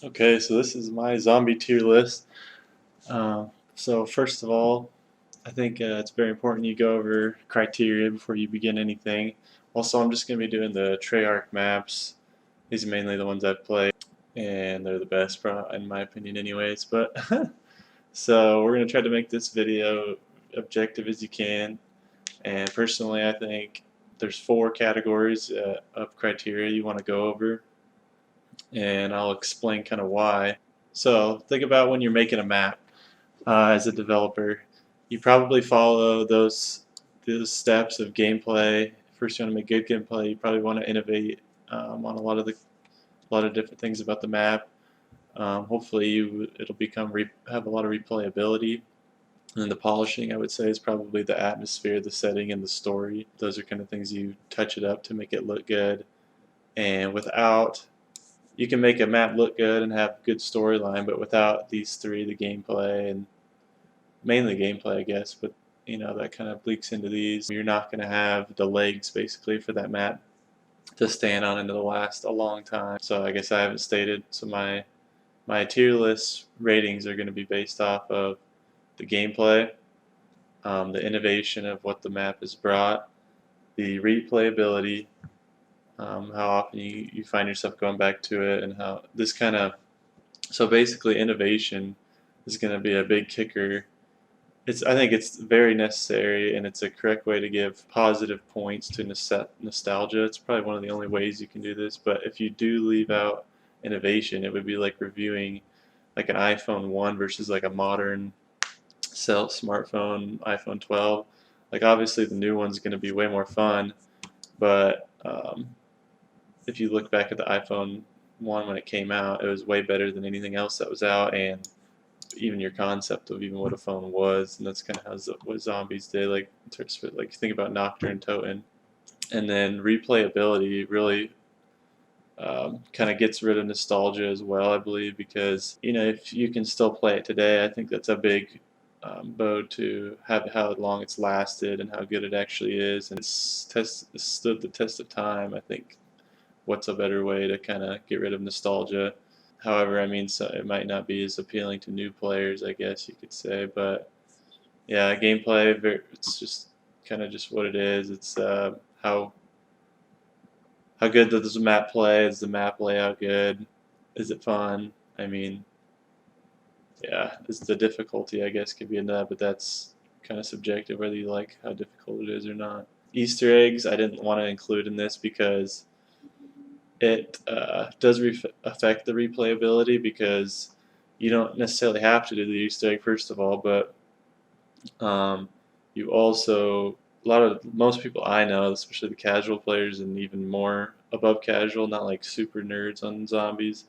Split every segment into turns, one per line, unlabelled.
Okay, so this is my zombie tier list. So first of all, I think it's very important you go over criteria before you begin anything. Also, I'm just going to be doing the Treyarch maps. These are mainly the ones I've played, and they're the best, in my opinion, anyways. But so we're going to try to make this video objective as you can. And personally, I think there's 4 categories of criteria you want to go over, and I'll explain kind of why. So think about when you're making a map as a developer. You probably follow those steps of gameplay. First, you want to make good gameplay. You probably want to innovate on a lot of different things about the map. Hopefully, it'll have a lot of replayability. And then the polishing, I would say, is probably the atmosphere, the setting, and the story. Those are kind of things you touch it up to make it look good. And you can make a map look good and have good storyline, but without these three, the gameplay and mainly gameplay, I guess, but that kind of leaks into these. You're not going to have the legs basically for that map to stand on and to last a long time. So I guess I haven't stated. So my tier list ratings are going to be based off of the gameplay, the innovation of what the map has brought, the replayability, how often you find yourself going back to it, and how this kind of so basically innovation is going to be a big kicker. I think it's very necessary, and it's a correct way to give positive points to nostalgia. It's probably one of the only ways you can do this. But if you do leave out innovation, it would be like reviewing like an iPhone 1 versus like a modern smartphone, iPhone 12. Like obviously the new one's going to be way more fun, but if you look back at the iPhone 1 when it came out, it was way better than anything else that was out, and even your concept of even what a phone was, and that's kind of what zombies did. Like in terms of like think about Nocturne Totem, and then replayability really kind of gets rid of nostalgia as well, I believe, because if you can still play it today, I think that's a big bow to have how long it's lasted and how good it actually is, and it's stood the test of time. I think what's a better way to kind of get rid of nostalgia. However, I mean, so it might not be as appealing to new players, I guess you could say. But yeah, gameplay, it's just kind of just what it is. It's how good does the map play? Is the map layout good? Is it fun? I mean, yeah, is the difficulty, I guess, could be in that, but that's kind of subjective whether you like how difficult it is or not. Easter eggs, I didn't want to include in this because it does affect the replayability, because you don't necessarily have to do the Easter egg first of all, but you also most people I know, especially the casual players and even more above casual, not like super nerds on zombies,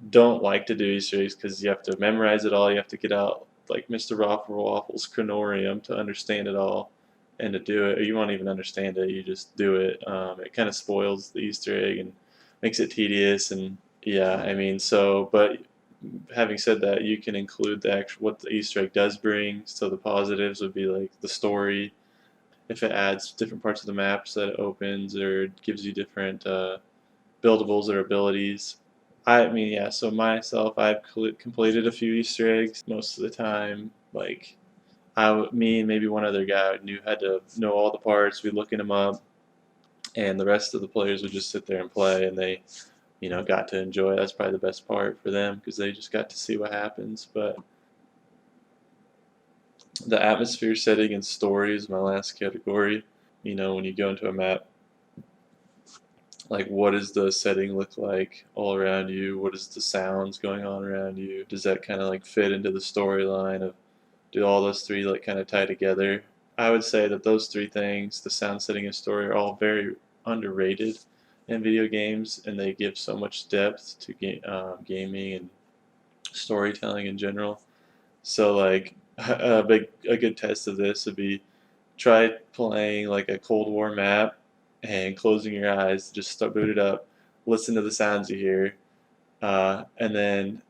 don't like to do Easter eggs because you have to memorize it all. You have to get out like Mr. Waffle's Chronorium to understand it all and to do it. Or you won't even understand it. You just do it. It kind of spoils the Easter egg and makes it tedious. And yeah, I mean, but having said that, you can include what the Easter egg does bring. So the positives would be like the story. If it adds different parts of the maps that it opens, or gives you different buildables or abilities. I mean, yeah, so myself, I've completed a few Easter eggs most of the time. Like, me and maybe one other guy had to know all the parts. We'd looking them up, and the rest of the players would just sit there and play, and they, got to enjoy it. That's probably the best part for them because they just got to see what happens. But the atmosphere, setting, and story is my last category. When you go into a map, like what does the setting look like all around you? What is the sounds going on around you? Does that kind of like fit into the storyline of, do all those three like kind of tie together? I would say that those 3 things, the sound, setting, and story, are all very underrated in video games, and they give so much depth to gaming and storytelling in general. So like a good test of this would be try playing like a Cold War map and closing your eyes, just start boot it up, listen to the sounds you hear, and then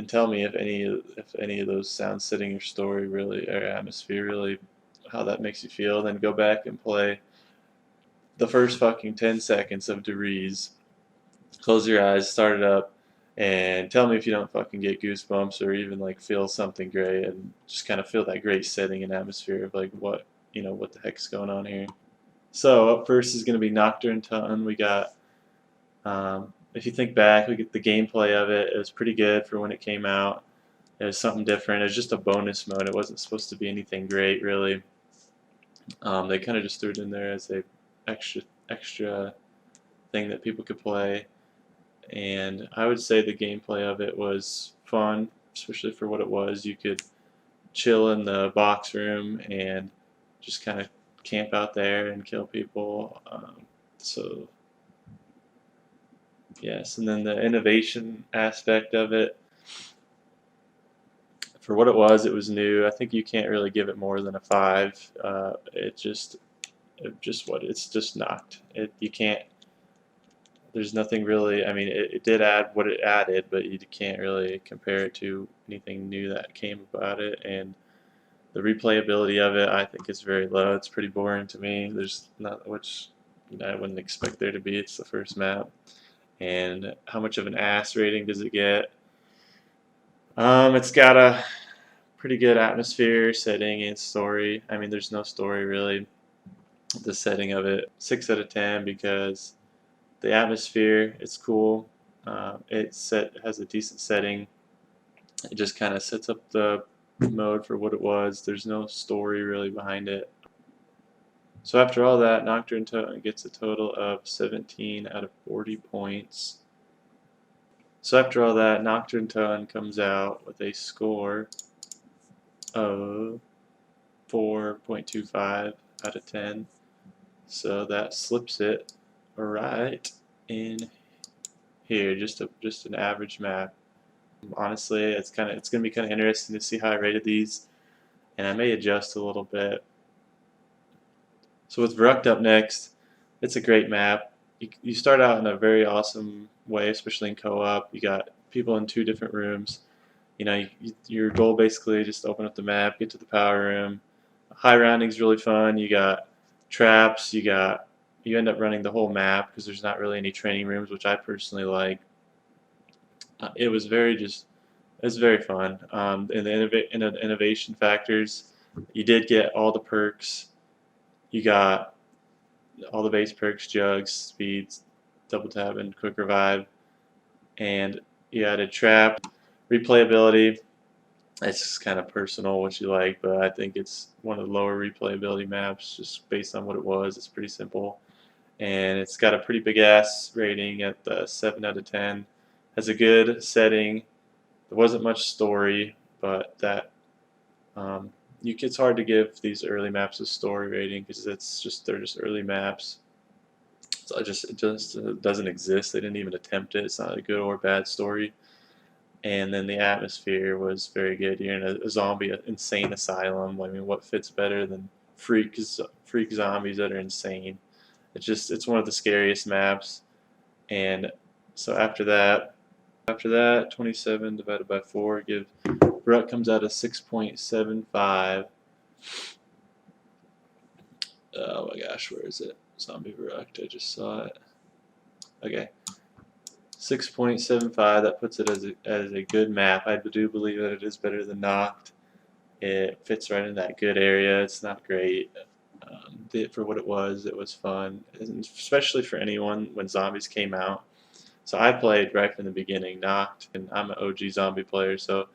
tell me if any of those sounds, setting your story really, or atmosphere really, how that makes you feel. Then go back and play the first fucking 10 seconds of Derise. Close your eyes, start it up, And tell me if you don't fucking get goosebumps or even like feel something great and just kind of feel that great setting and atmosphere of like what what the heck's going on here. So up first is going to be Nocturne Ton. We got if you think back, we get the gameplay of it. It was pretty good for when it came out. It was something different. It was just a bonus mode. It wasn't supposed to be anything great, really. They kind of just threw it in there as a extra thing that people could play. And I would say the gameplay of it was fun, especially for what it was. You could chill in the box room and just kind of camp out there and kill people. So yes, and then the innovation aspect of it, for what it was new. I think you can't really give it more than a 5. It's just knocked. You can't. There's nothing really. I mean, it did add what it added, but you can't really compare it to anything new that came about it. And the replayability of it, I think, is very low. It's pretty boring to me. There's not much I wouldn't expect there to be. It's the first map. And how much of an ass rating does it get? It's got a pretty good atmosphere, setting, and story. I mean, there's no story really. The setting of it, 6 out of 10 because the atmosphere, it's cool. It has a decent setting. It just kind of sets up the mode for what it was. There's no story really behind it. So after all that, Nocturne Totem gets a total of 17 out of 40 points. So after all that, Nocturne Totem comes out with a score of 4.25 out of 10. So that slips it right in here, just an average map. Honestly, it's gonna be kind of interesting to see how I rated these, and I may adjust a little bit. So with Verrucht up next, it's a great map. You start out in a very awesome way, especially in co-op. You got people in 2 different rooms. Your goal basically is just to open up the map, get to the power room. High rounding is really fun. You got traps. You end up running the whole map because there's not really any training rooms, which I personally like. It was very fun. In the innovation factors, you did get all the perks. You got all the base perks: jugs, speeds, double tap, and quick revive. And you added trap, replayability. It's just kind of personal what you like, but I think it's one of the lower replayability maps just based on what it was. It's pretty simple. And it's got a pretty big ass rating at the 7 out of 10. Has a good setting. There wasn't much story, but it's hard to give these early maps a story rating because they're just early maps. So it just doesn't exist. They didn't even attempt it. It's not a good or bad story. And then the atmosphere was very good. You're in a zombie insane asylum. I mean, what fits better than freak zombies that are insane? It's one of the scariest maps. And so after that, 27 divided by 4 gives Verrucht comes out as 6.75. Oh my gosh, where is it? Zombie Verrucht, I just saw it. Okay. 6.75, that puts it as a good map. I do believe that it is better than Noct. It fits right in that good area. It's not great. For what it was fun, especially for anyone when zombies came out. So I played right from the beginning, Noct, and I'm an OG zombie player. So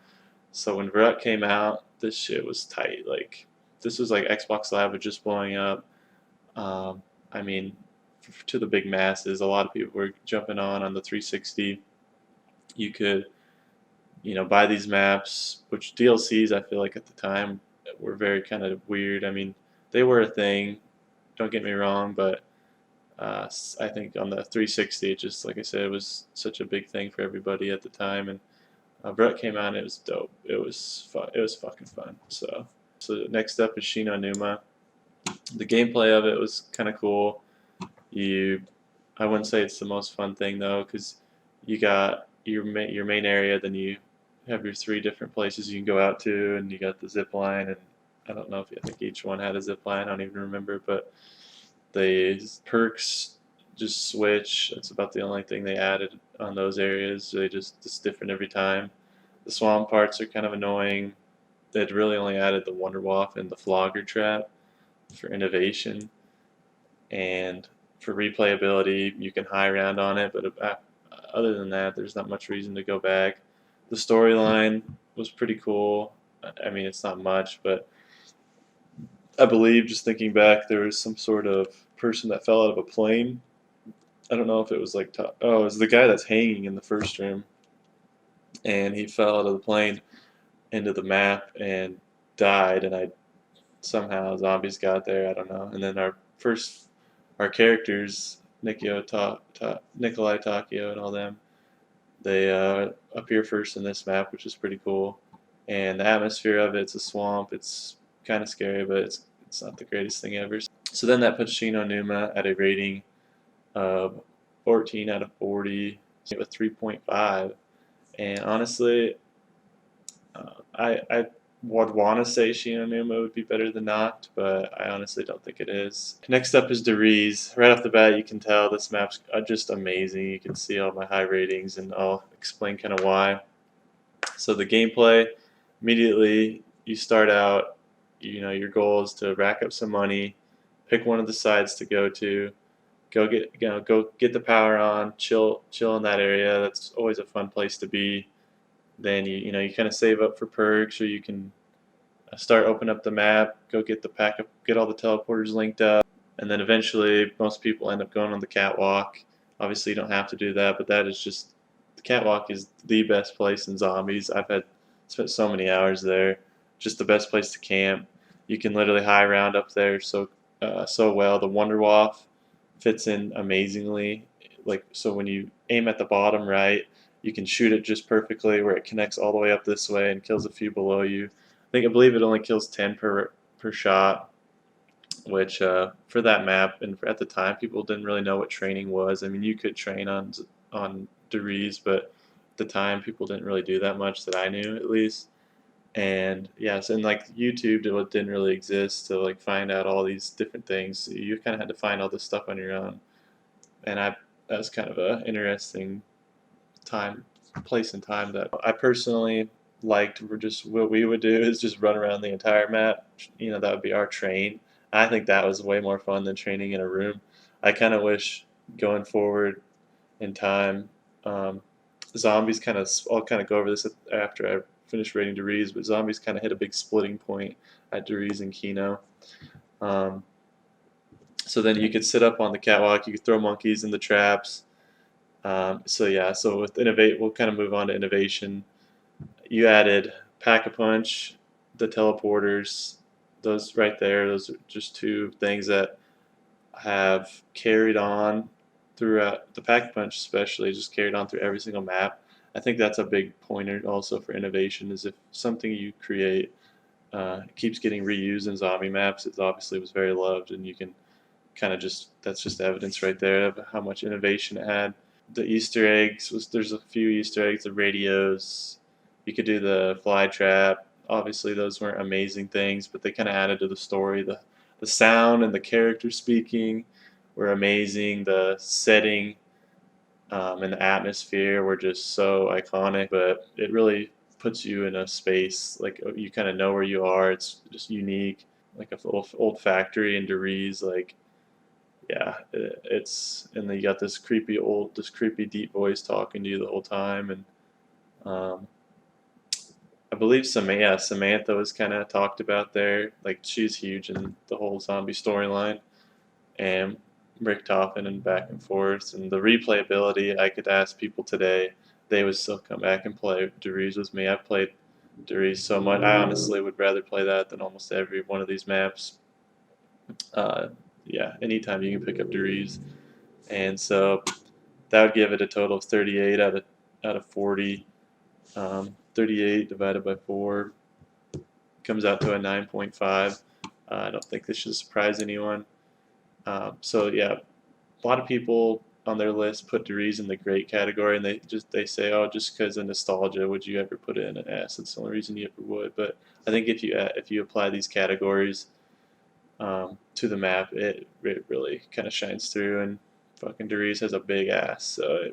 when Verrucht came out, this shit was tight. Like this was like Xbox Live was just blowing up. I mean, to the big masses, a lot of people were jumping on the 360. You could, buy these maps, which DLCs I feel like at the time were very kind of weird. I mean, they were a thing. Don't get me wrong, but I think on the 360, it just like I said, it was such a big thing for everybody at the time. And Verrucht came out, and it was dope. It was fun. It was fucking fun. So next up is Shino Numa. The gameplay of it was kind of cool. I wouldn't say it's the most fun thing though, because you got your main area, then you have your 3 different places you can go out to, and you got the zip line, and I don't know if I think each one had a zip line. I don't even remember, but the perks just switch. That's about the only thing they added on those areas. It's different every time. The swamp parts are kind of annoying. They'd really only added the Wonderwaff and the Flogger trap for innovation, and for replayability, you can high round on it, but other than that, there's not much reason to go back. The storyline was pretty cool. I mean, it's not much, but I believe, just thinking back, there was some sort of person that fell out of a plane. I don't know if it was like, oh, it was the guy that's hanging in the first room, and he fell out of the plane into the map and died, and I somehow zombies got there. I don't know. And then our characters, Nikolai Takio, and all them, they appear first in this map, which is pretty cool. And the atmosphere of it's a swamp. It's kind of scary, but it's not the greatest thing ever. So then that puts Shi no Numa at a rating of 14 out of 40 with 3.5. And honestly, I would want to say Shi no Numa would be better than not, but I honestly don't think it is. Next up is Derise. Right off the bat, you can tell this map's just amazing. You can see all my high ratings, and I'll explain kind of why. So the gameplay, immediately you start out, your goal is to rack up some money, pick one of the sides to go to, go get the power on, chill in that area. That's always a fun place to be. Then you kind of save up for perks, or you can start opening up the map, go get the pack up, get all the teleporters linked up, and then eventually most people end up going on the catwalk. Obviously, you don't have to do that, but that is just, the catwalk is the best place in zombies. I've spent so many hours there. Just the best place to camp. You can literally high round up there so well. The Wonderwaff fits in amazingly. So when you aim at the bottom right, you can shoot it just perfectly where it connects all the way up this way and kills a few below you. I believe it only kills 10 per shot, which for that map and at the time, people didn't really know what training was. I mean, you could train on Derise, but at the time, people didn't really do that much that I knew, at least. And yeah, so YouTube, it didn't really exist to find out all these different things. So you kind of had to find all this stuff on your own, and that was kind of a interesting place and time that I personally liked. What we would do is just run around the entire map. That would be our train. I think that was way more fun than training in a room. I kind of wish going forward in time, zombies I'll kind of go over this after I finish rating Derise, but zombies kind of hit a big splitting point at Derise and Kino. So then you could sit up on the catwalk, you could throw monkeys in the traps. So with Innovate, we'll kind of move on to innovation. You added Pack-a-Punch, the teleporters, those right there, those are just two things that have carried on throughout the Pack-a-Punch, especially, just carried on through every single map. I think that's a big pointer also for innovation, is if something you create keeps getting reused in zombie maps, it obviously was very loved, and you can kind of that's just evidence right there of how much innovation it had. The Easter eggs, there's a few Easter eggs, the radios, you could do the fly trap. Obviously those weren't amazing things, but they kind of added to the story. The sound and the character speaking were amazing. The setting and the atmosphere were just so iconic, but it really puts you in a space, you kind of know where you are. It's just unique, like a old factory in Derise, yeah, and then you got this creepy deep voice talking to you the whole time, and I believe Samantha was kind of talked about there. She's huge in the whole zombie storyline, and Richtofen and back and forth, and the replayability. I could ask people today, they would still come back and play Derise with me. I've played Derise so much. I honestly would rather play that than almost every one of these maps. Yeah, anytime you can pick up Derise. And so that would give it a total of 38 out of 40. 38 divided by 4 comes out to a 9.5. I don't think this should surprise anyone. So yeah, a lot of people on their list put Derise in the great category, and they say, oh, just because of nostalgia, would you ever put it in an S? That's the only reason you ever would. But I think if you apply these categories to the map, it really kind of shines through. And fucking Derise has a big ass, so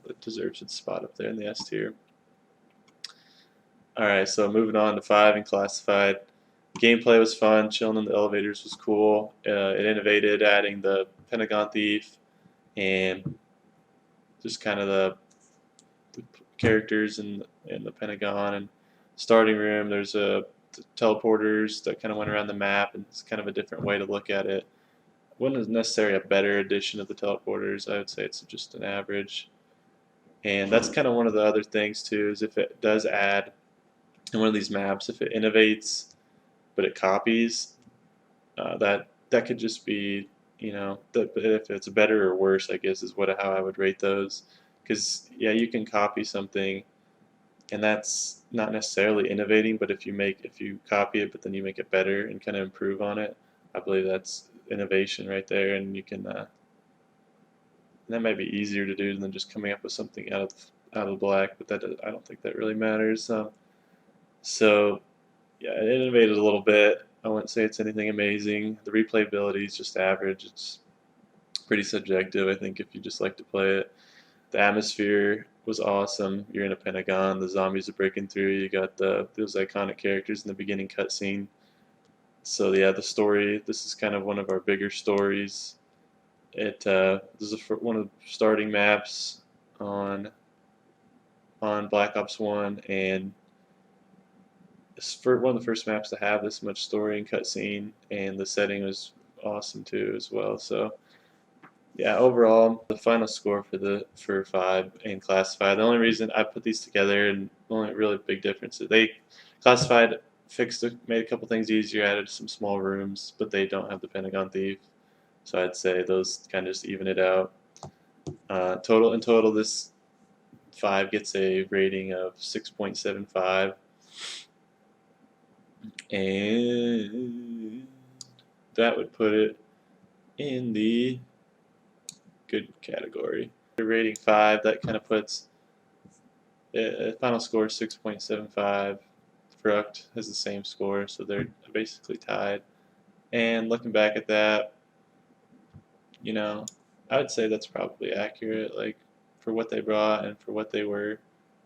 it deserves its spot up there in the S tier. Alright, so moving on to 5 in Classified. Gameplay was fun, chilling in the elevators was cool. It innovated, adding the Pentagon Thief and just kind of the characters in the Pentagon and starting room. There's teleporters that kind of went around the map, and it's kind of a different way to look at it. Wasn't necessarily a better addition of the teleporters. I would say it's just an average. And that's kind of one of the other things too, is if it does add in one of these maps, if it innovates but it copies, that could just be, if it's better or worse, I guess is how I would rate those. Because yeah, you can copy something, and that's not necessarily innovating, but if you copy it, but then you make it better and kind of improve on it, I believe that's innovation right there, and you can. That might be easier to do than just coming up with something out of the black, but I don't think that really matters. So yeah, it innovated a little bit. I wouldn't say it's anything amazing. The replayability is just average. It's pretty subjective, I think, if you just like to play it. The atmosphere was awesome. You're in a Pentagon. The zombies are breaking through. You got those iconic characters in the beginning cutscene. So yeah, the story. This is kind of one of our bigger stories. This is one of the starting maps on Black Ops 1, and it's one of the first maps to have this much story and cutscene, and the setting was awesome too as well. So yeah, overall, the final score for 5 and Classified. The only reason I put these together, and the only really big difference is they Classified made a couple things easier, added some small rooms, but they don't have the Pentagon Thief. So I'd say those kind of just even it out. In total, this 5 gets a rating of 6.75, and that would put it in the good category. Rating 5, that kind of puts final score 6.75. Fruct has the same score, so they're basically tied. And looking back at that, I would say that's probably accurate, like for what they brought and for what they were.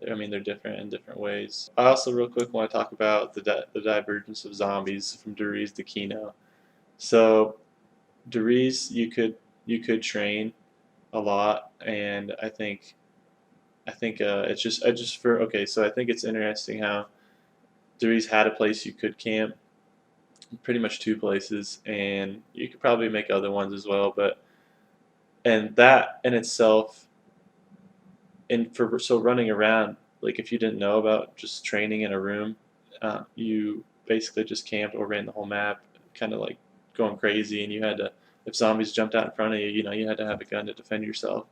I mean, they're different in different ways. I also, real quick, want to talk about the divergence of zombies from Derise to Kino. So, Derise, you could train a lot, and I think it's just for okay. So I think it's interesting how Derise had a place you could camp, pretty much 2 places, and you could probably make other ones as well, and that in itself, so running around, like if you didn't know about just training in a room, you basically just camped or ran the whole map, kind of like going crazy, and you had to, if zombies jumped out in front of you, you had to have a gun to defend yourself.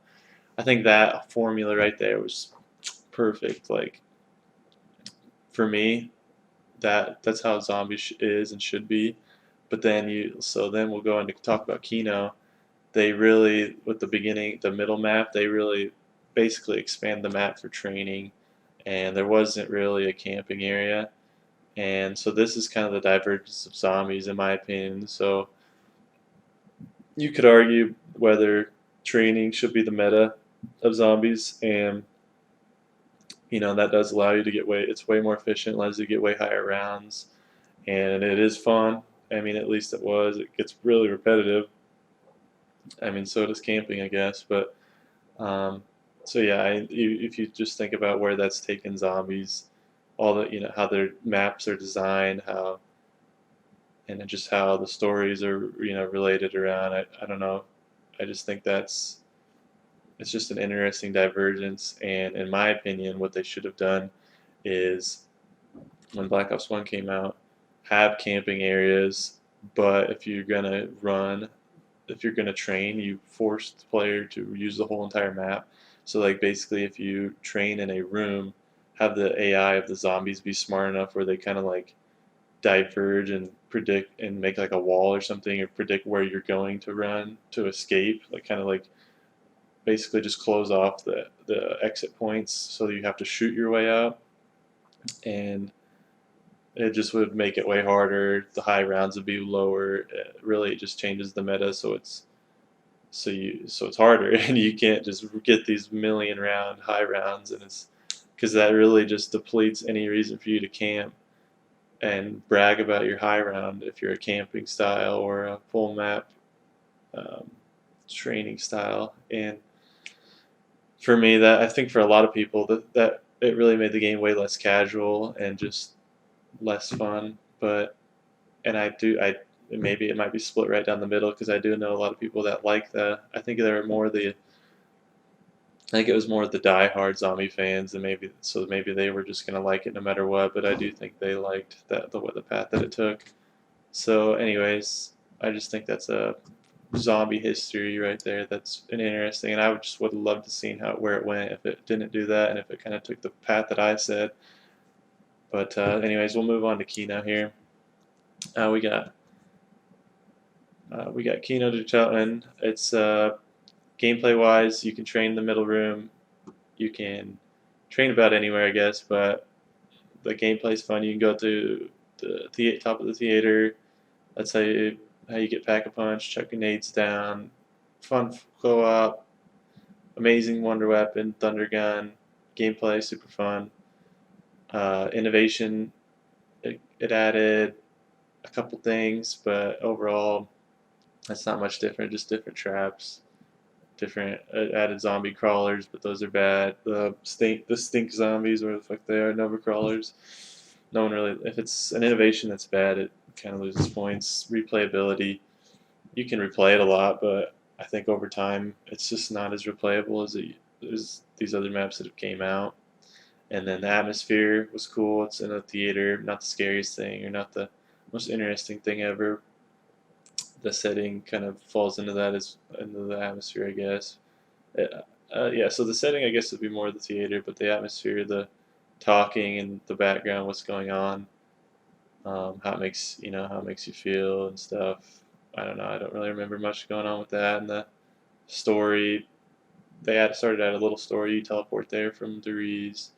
I think that formula right there was perfect. Like for me, that's how zombie is and should be. But then then we'll go into talk about Kino. They really, with the middle map, they really basically expand the map for training, and there wasn't really a camping area. And so this is kind of the divergence of zombies, in my opinion. So you could argue whether training should be the meta of zombies, and that does allow you to it's way more efficient, allows you to get way higher rounds, and it is fun. I mean, at least it was. It gets really repetitive. I mean, so does camping, I guess. But so yeah, if you just think about where that's taken zombies, all the how their maps are designed, and then just how the stories are related around. I don't know. I just think it's just an interesting divergence. And in my opinion, what they should have done is when Black Ops 1 came out, have camping areas, but if you're gonna train, you force the player to use the whole entire map. So like basically if you train in a room, have the AI of the zombies be smart enough where they kind of like diverge and predict and make like a wall or something, or predict where you're going to run to escape, like kind of like basically just close off the exit points so you have to shoot your way out, and it just would make it way harder. The high rounds would be lower. Really, it just changes the meta, so so it's harder, and you can't just get these million round high rounds, and it's because that really just depletes any reason for you to camp and brag about your high round if you're a camping style or a full map um, training style. And for me, that I think for a lot of people that it really made the game way less casual and just less fun. But and I maybe it might be split right down the middle because I do know a lot of people that like the. I think there are more the. I think it was more the die-hard zombie fans, and maybe they were just gonna like it no matter what. But I do think they liked the path that it took. So, anyways, I just think that's a zombie history right there. That's an interesting, and I would love to see where it went if it didn't do that, and if it kind of took the path that I said. But anyways, we'll move on to Kino here. Uh, we got we got Kino to Cheltenham. It's gameplay wise, you can train in the middle room. You can train about anywhere, I guess, but the gameplay's fun. You can go to the top of the theater. That's how you get Pack-a-Punch, chuck grenades down. Fun co-op, amazing wonder weapon, thunder gun, gameplay super fun. Innovation, it added a couple things, but overall, that's not much different. Just different traps, different added zombie crawlers, but those are bad. The stink zombies, where the fuck they are, Nova crawlers. No one really. If it's an innovation that's bad, it kind of loses points. Replayability, you can replay it a lot, but I think over time it's just not as replayable as these other maps that have came out. And then the atmosphere was cool. It's in a theater, not the scariest thing or not the most interesting thing ever. The setting kind of falls into the atmosphere, I guess. Yeah, so the setting, I guess, would be more the theater, but the atmosphere, the talking and the background, what's going on, how it makes you feel and stuff. I don't know. I don't really remember much going on with that. And the story, started out a little story. You teleport there from Derise.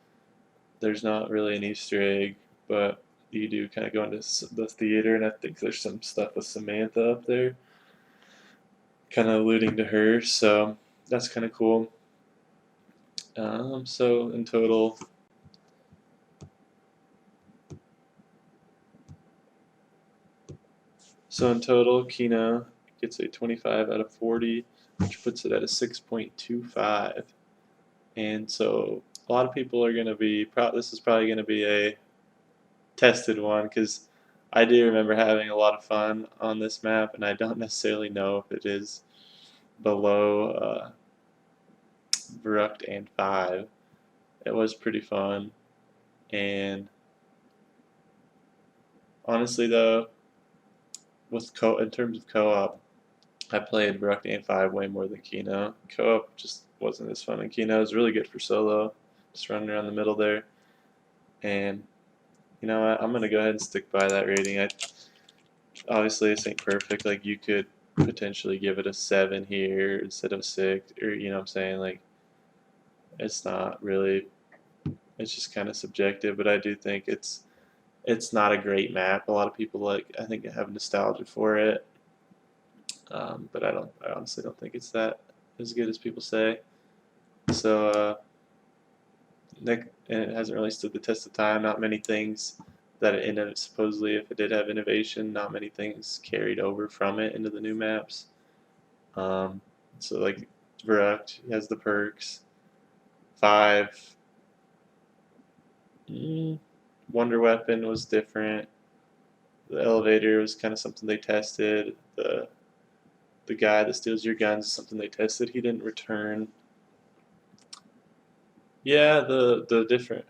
There's not really an Easter egg, but you do kind of go into the theater, and I think there's some stuff with Samantha up there, kind of alluding to her. So that's kind of cool. So in total, Kino gets a 25 out of 40, which puts it at a 6.25. And so a lot of people are going to be, this is probably going to be a tested one, because I do remember having a lot of fun on this map, and I don't necessarily know if it is below Verrucht and 5. It was pretty fun, and honestly though, in terms of co-op, I played Verrucht and 5 way more than Kino. Co-op just wasn't as fun, and Kino is really good for solo, just running around the middle there. And you know what, I'm gonna go ahead and stick by that rating. Obviously this ain't perfect. Like, you could potentially give it a 7 here instead of 6, or you know what I'm saying, like, it's not really, it's just kind of subjective, but I do think it's not a great map. A lot of people, I think, have nostalgia for it, but I honestly don't think it's that as good as people say. So and it hasn't really stood the test of time. Not many things that it ended, supposedly, if it did have innovation, not many things carried over from it into the new maps. So like Verrucht has the perks. 5, Wonder Weapon was different. The elevator was kind of something they tested. The guy that steals your guns is something they tested. He didn't return. Yeah, the different.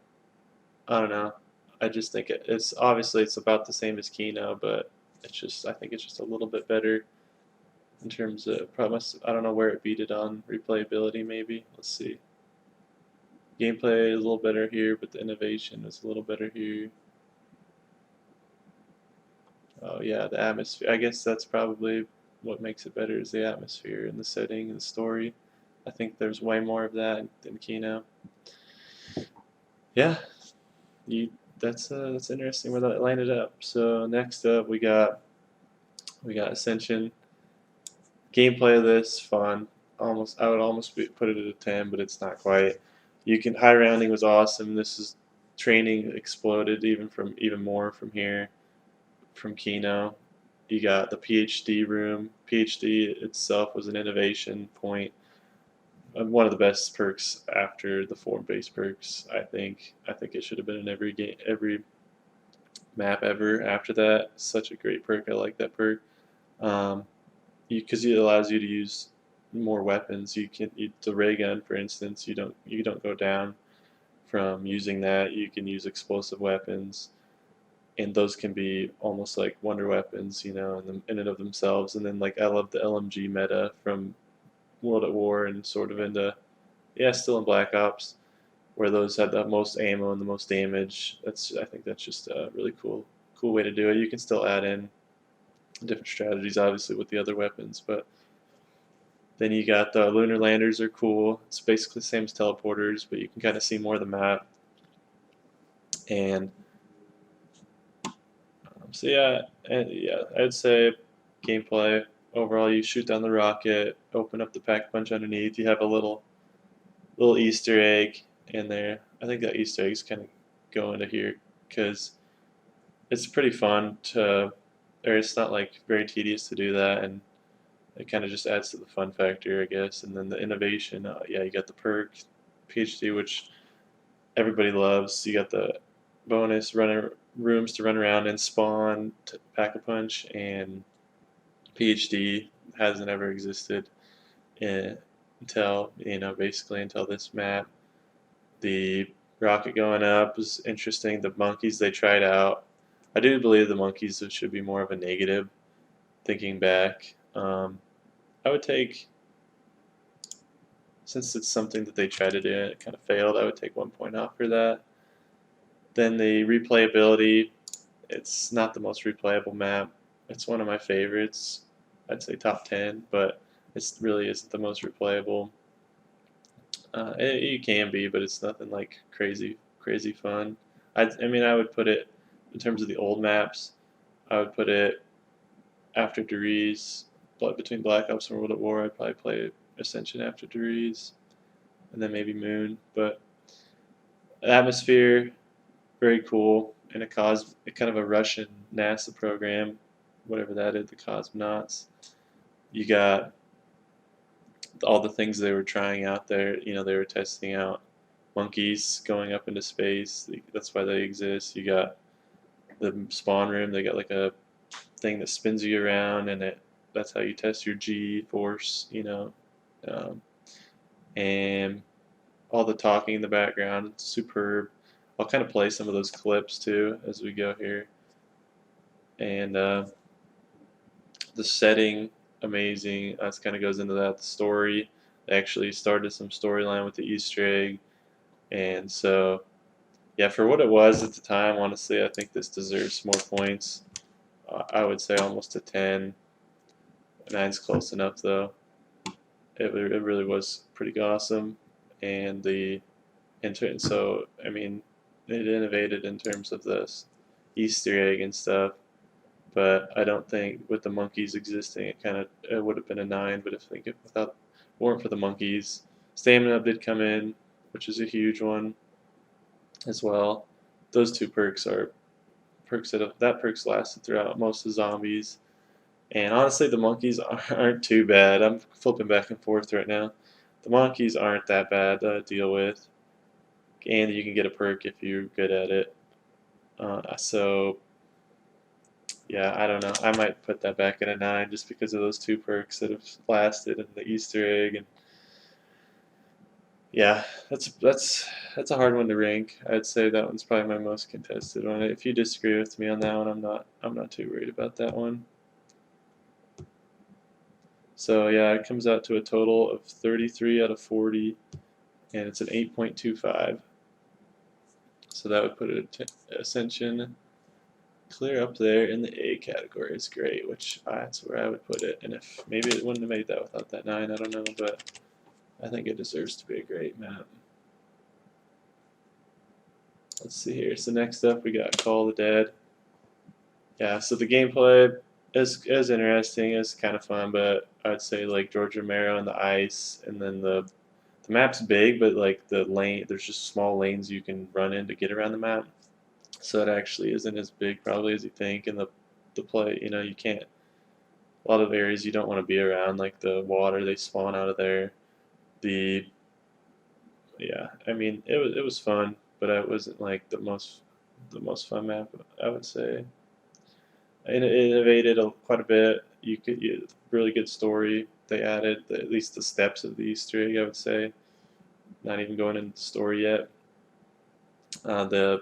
I don't know. I just think it's obviously it's about the same as Kino, but I think it's just a little bit better in terms of I don't know where it beat it on replayability. Maybe, let's see. Gameplay is a little better here, but the innovation is a little better here. Oh yeah, the atmosphere. I guess that's probably what makes it better, is the atmosphere and the setting and the story. I think there's way more of that than Kino. Yeah, that's interesting where that landed up. So next up we got Ascension. Gameplay of this fun. I would almost put it at a 10, but it's not quite. High rounding was awesome. This is training exploded even more from here from Kino. You got the PhD room. PhD itself was an innovation point. One of the best perks after the form-based perks. I think it should have been in every game, every map ever after that. Such a great perk. I like that perk. Um, because it allows you to use more weapons. The ray gun, for instance, you don't go down from using that. You can use explosive weapons, and those can be almost like wonder weapons, in and of themselves. And then like I love the LMG meta from World at War and sort of into still in Black Ops, where those had the most ammo and the most damage. I think that's just a really cool way to do it. You can still add in different strategies, obviously, with the other weapons, but then you got the lunar landers are cool. It's basically the same as teleporters, but you can kind of see more of the map. And I'd say gameplay overall. You shoot down the rocket, open up the pack punch underneath. You have a little Easter egg in there. I think that Easter egg's kind of go into here because it's pretty fun or it's not like very tedious to do that, and it kind of just adds to the fun factor, I guess. And then the innovation, you got the perk, PhD, which everybody loves. You got the bonus rooms to run around and spawn, to pack a punch, and PhD hasn't ever existed until basically until this map. The rocket going up is interesting. The monkeys they tried out. I do believe the monkeys should be more of a negative. Thinking back, I would take, since it's something that they tried to do and it kind of failed, I would take 1 point off for that. Then the replayability, it's not the most replayable map. It's one of my favorites. I'd say top 10, but it really isn't the most replayable. You can be, but it's nothing like crazy fun. I would put it, in terms of the old maps, I would put it after Derise, between Black Ops and World at War. I'd probably play Ascension after Derise, and then maybe Moon. But the atmosphere, very cool, and kind of a Russian NASA program, whatever that is, the cosmonauts. You got all the things they were trying out there. They were testing out monkeys going up into space. That's why they exist. You got the spawn room. They got like a thing that spins you around, and that's how you test your G force. And all the talking in the background, superb. I'll kind of play some of those clips too as we go here. And the setting, amazing. That kind of goes into that. The story, they actually started some storyline with the Easter egg, and so yeah, for what it was at the time, honestly, I think this deserves more points. I would say almost a 10. 9's close enough though. It really was pretty awesome, and so I mean, it innovated in terms of this Easter egg and stuff. But I don't think with the monkeys existing, it would have been a 9. But if without weren't for the monkeys, stamina did come in, which is a huge one as well. Those two perks are perks that perks lasted throughout most of the zombies. And honestly, the monkeys aren't too bad. I'm flipping back and forth right now. The monkeys aren't that bad to deal with, and you can get a perk if you're good at it. So yeah, I don't know. I might put that back at a 9 just because of those two perks that have lasted and the Easter egg. And yeah, that's a hard one to rank. I'd say that one's probably my most contested one. If you disagree with me on that one, I'm not too worried about that one. So yeah, it comes out to a total of 33 out of 40, and it's an 8.25. So that would put it at Ascension clear up there in the A category. It's great, that's where I would put it. And if maybe it wouldn't have made that without that 9, I don't know, but I think it deserves to be a great map. Let's see here. So next up we got Call of the Dead. Yeah, so the gameplay, It was interesting. It was kind of fun, but I'd say like George Romero and the ice, and then the map's big, but like the lane, there's just small lanes you can run in to get around the map. So it actually isn't as big probably as you think. And the play, you can't. A lot of areas you don't want to be around, like the water they spawn out of there. The Yeah, I mean it was fun, but it wasn't like the most fun map I would say. It innovated quite a bit. Really good story. They added at least the steps of the Easter egg. I would say, not even going into the story yet. The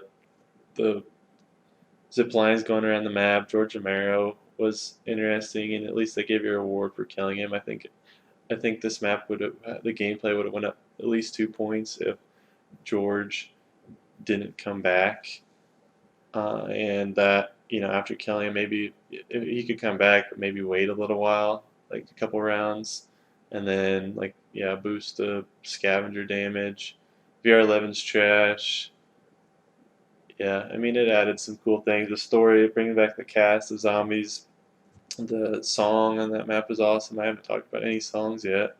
zip lines going around the map. George Romero was interesting, and at least they gave you a reward for killing him. I think this map would have the gameplay would have went up at least 2 points if George didn't come back, and that after killing him, maybe he could come back, but maybe wait a little while, like a couple rounds, and then like boost the scavenger damage. VR11's trash. Yeah, I mean it added some cool things. The story, bringing back the cast, the zombies, the song on that map is awesome. I haven't talked about any songs yet.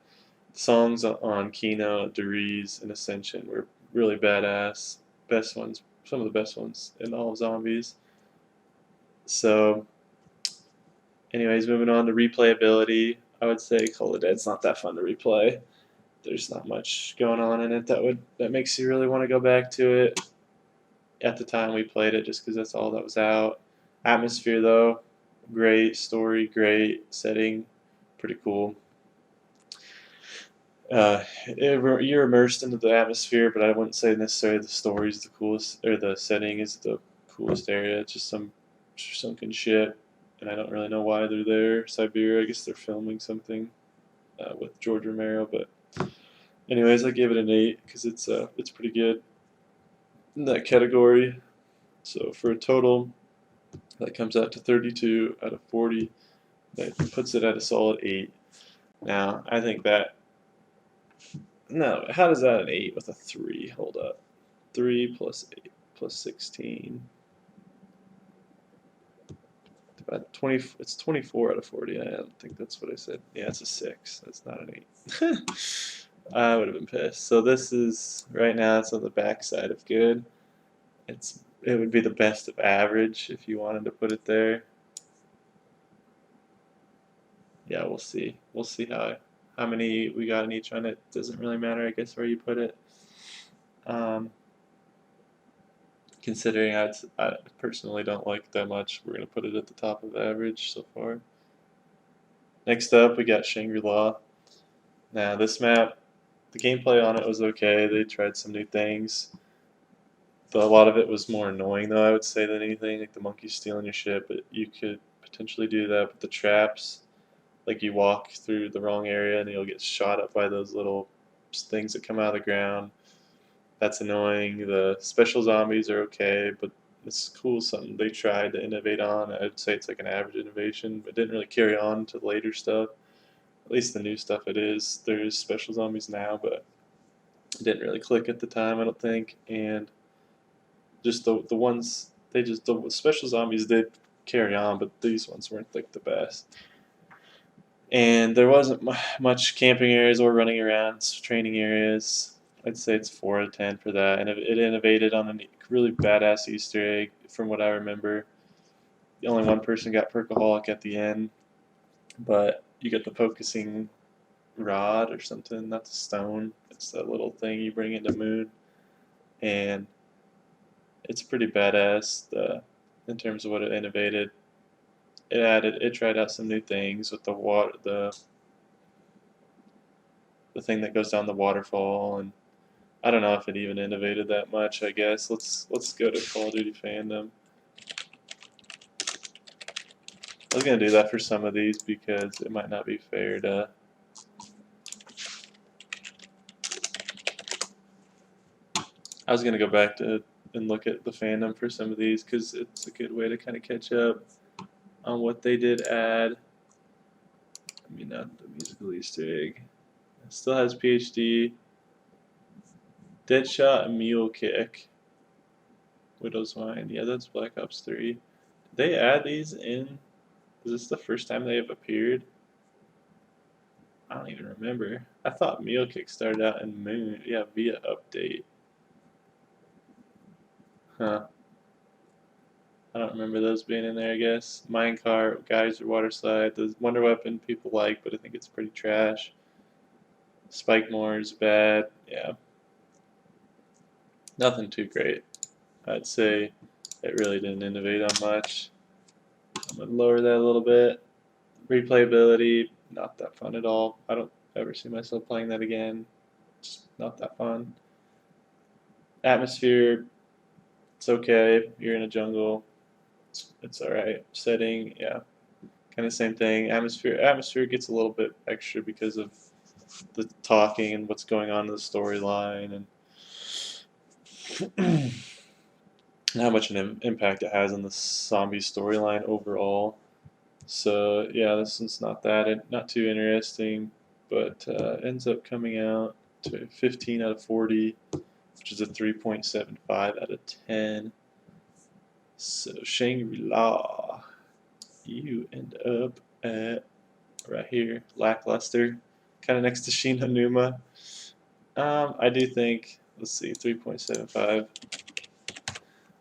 The songs on Kino, Derise, and Ascension were really badass. Best ones, some of the best ones in all of Zombies. So, anyways, moving on to replayability. I would say Call of Dead's not that fun to replay. There's not much going on in it that makes you really want to go back to it. At the time we played it, just because that's all that was out. Atmosphere though, great story, great setting, pretty cool. You're immersed into the atmosphere, but I wouldn't say necessarily the story is the coolest or the setting is the coolest area. It's just some sunken ship, and I don't really know why they're there. Siberia, I guess they're filming something with George Romero. But anyways, I gave it an 8 because it's pretty good in that category. So for a total, that comes out to 32 out of 40. That puts it at a solid 8. Now I think that. No, how does that an 8 with a 3? Hold up. 3 plus 8 plus 16. About 20, it's 24 out of 40. I don't think that's what I said. Yeah, it's a 6. That's not an 8. I would have been pissed. So this is, right now, it's on the backside of good. It would be the best of average if you wanted to put it there. Yeah, we'll see. We'll see how many we got in each one. It doesn't really matter, I guess, where you put it. Considering I personally don't like it that much, we're going to put it at the top of average so far. Next up, we got Shangri-La. Now, this map, the gameplay on it was okay. They tried some new things. A lot of it was more annoying, though, I would say, than anything. Like the monkeys stealing your ship, but you could potentially do that. But the traps, like you walk through the wrong area and you'll get shot up by those little things that come out of the ground. That's annoying. The special zombies are okay, but it's cool. Something they tried to innovate on. I'd say it's like an average innovation, but didn't really carry on to later stuff. At least the new stuff it is. There's special zombies now, but it didn't really click at the time, I don't think. And just the ones the special zombies did carry on, but these ones weren't like the best. And there wasn't much camping areas or running around training areas. I'd say it's 4 out of 10 for that, and it innovated on a really badass Easter egg from what I remember. Only one person got Perkaholic at the end, but you get the focusing rod or something. Not the stone. It's that little thing you bring into Moon, and it's pretty badass. In terms of what it innovated, it tried out some new things with the water, the thing that goes down the waterfall, and I don't know if it even innovated that much. I guess let's go to Call of Duty fandom. I was gonna do that for some of these because it might not be fair to. I was gonna go back to and look at the fandom for some of these because it's a good way to kind of catch up on what they did add. I mean, not the musical Easter egg. It still has PhD, Deadshot, and Mule Kick. Widow's Mind. Yeah, that's Black Ops 3. Did they add these in Is this the first time they have appeared? I don't even remember. I thought Meal Kick started out in Moon. Yeah, via update. Huh. I don't remember those being in there, I guess. Minecart, Geyser, Water Slide. The Wonder Weapon people like, but I think it's pretty trash. Spike More is bad. Yeah. Nothing too great. I'd say it really didn't innovate on much. I'm going to lower that a little bit. Replayability, not that fun at all. I don't ever see myself playing that again. Just not that fun. Atmosphere, it's okay. You're in a jungle. It's alright. Setting, yeah. Kind of same thing. Atmosphere gets a little bit extra because of the talking and what's going on in the storyline and how much an impact it has on the zombie storyline overall. So yeah, this one's not too interesting, but ends up coming out to 15 out of 40, which is a 3.75 out of 10. So Shangri-La, you end up at right here, lackluster, kind of next to Shina Numa. I do think, let's see, 3.75.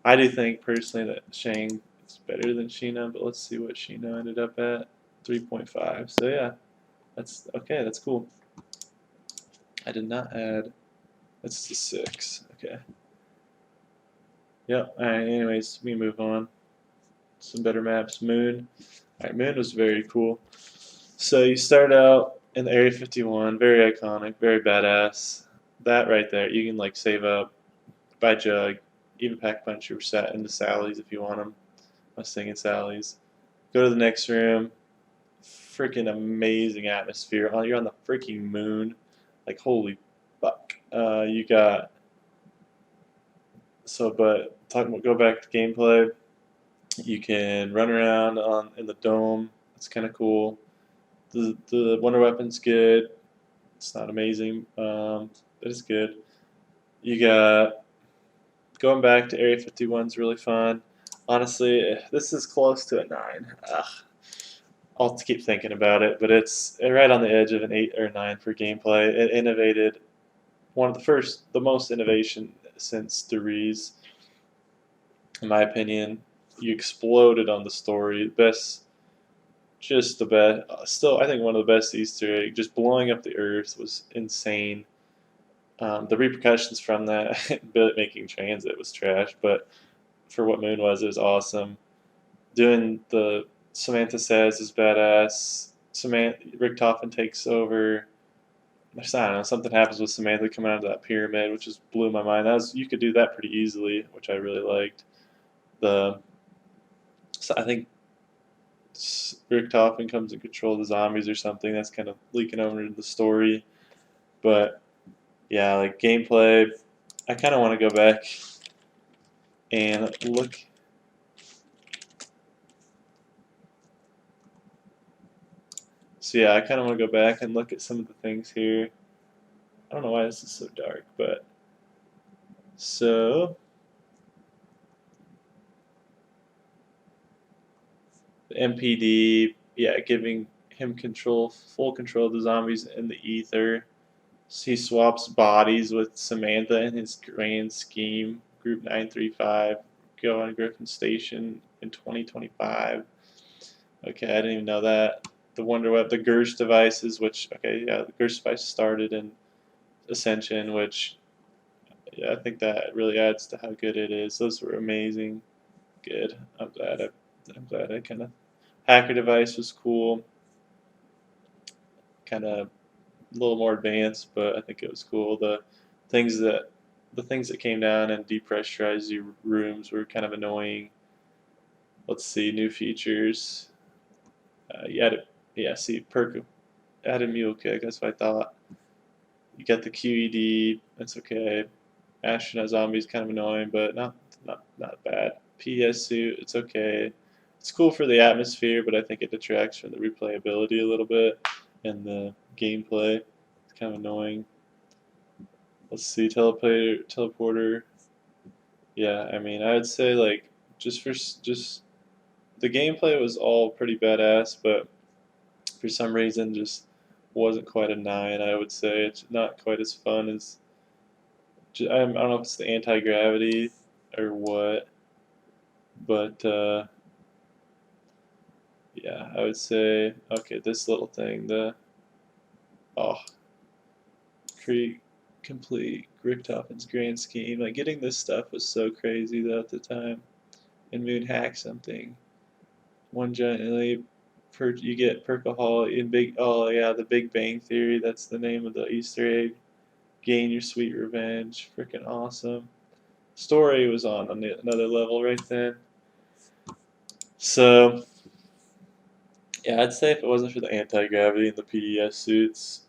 I do think personally that Shang is better than Sheena, but let's see what Sheena ended up at. 3.5. So yeah, that's okay. That's cool. I did not add. That's the 6. Okay. Yep. All right. Anyways, we move on. Some better maps. Moon. All right. Moon was very cool. So you start out in the Area 51. Very iconic. Very badass. That right there. You can like save up, buy Jug, even pack punch your set into Sally's if you want them. I was thinking Sally's. Go to the next room. Freaking amazing atmosphere. Oh, you're on the freaking moon. Like, holy fuck. You got. So, but talking about, go back to gameplay. You can run around in the dome. It's kind of cool. The Wonder Weapon's good. It's not amazing, but it's good. You got. Going back to Area 51's really fun. Honestly, this is close to a 9. Ugh. I'll keep thinking about it, but it's right on the edge of an 8 or 9 for gameplay. It innovated the most innovation since Derise, in my opinion. You exploded on the story. Just the best. Still, I think one of the best Easter egg. Just blowing up the Earth was insane. The repercussions from that, making transit was trash, but for what Moon was, it was awesome. Doing the Samantha Says is badass. Rick Toffin takes over. I don't know, something happens with Samantha coming out of that pyramid, which just blew my mind. You could do that pretty easily, which I really liked. I think Rick Toffin comes in control of the zombies or something. That's kind of leaking over into the story. But yeah, like gameplay, I kind of want to go back and look. So yeah, I kind of want to go back and look at some of the things here. I don't know why this is so dark, but so the MPD, yeah, giving him full control of the zombies in the ether. So he swaps bodies with Samantha in his grand scheme. Group 935, go on Griffin Station in 2025. Okay, I didn't even know that. The Wonder Web, the Gersh devices, which, okay, yeah, the Gersh device started in Ascension, which, yeah, I think that really adds to how good it is. Those were amazing. Good. I'm glad I kind of. Hacker device was cool. Kind of a little more advanced, but I think it was cool. Things that the things that came down and depressurized your rooms were kind of annoying. Let's see, new features. See, perk added mule kick. That's what I thought. You got the QED. That's okay. Astronaut zombies kind of annoying, but not bad. PS suit. It's okay. It's cool for the atmosphere, but I think it detracts from the replayability a little bit and the gameplay. It's kind of annoying. Let's see, teleporter. Yeah, I mean, I would say like just the gameplay was all pretty badass, but for some reason just wasn't quite a 9. I would say it's not quite as fun as. I don't know if it's the anti-gravity or what, but yeah, I would say okay. This little thing, the oh, create complete Richthofen's grand scheme. Like getting this stuff was so crazy though at the time. And Moon hack something. One giant leap. You get Perkahol in Big. Oh yeah, the Big Bang Theory. That's the name of the Easter egg. Gain your sweet revenge. Freaking awesome. Story was on another level right then. So yeah, I'd say if it wasn't for the anti-gravity and the PDS suits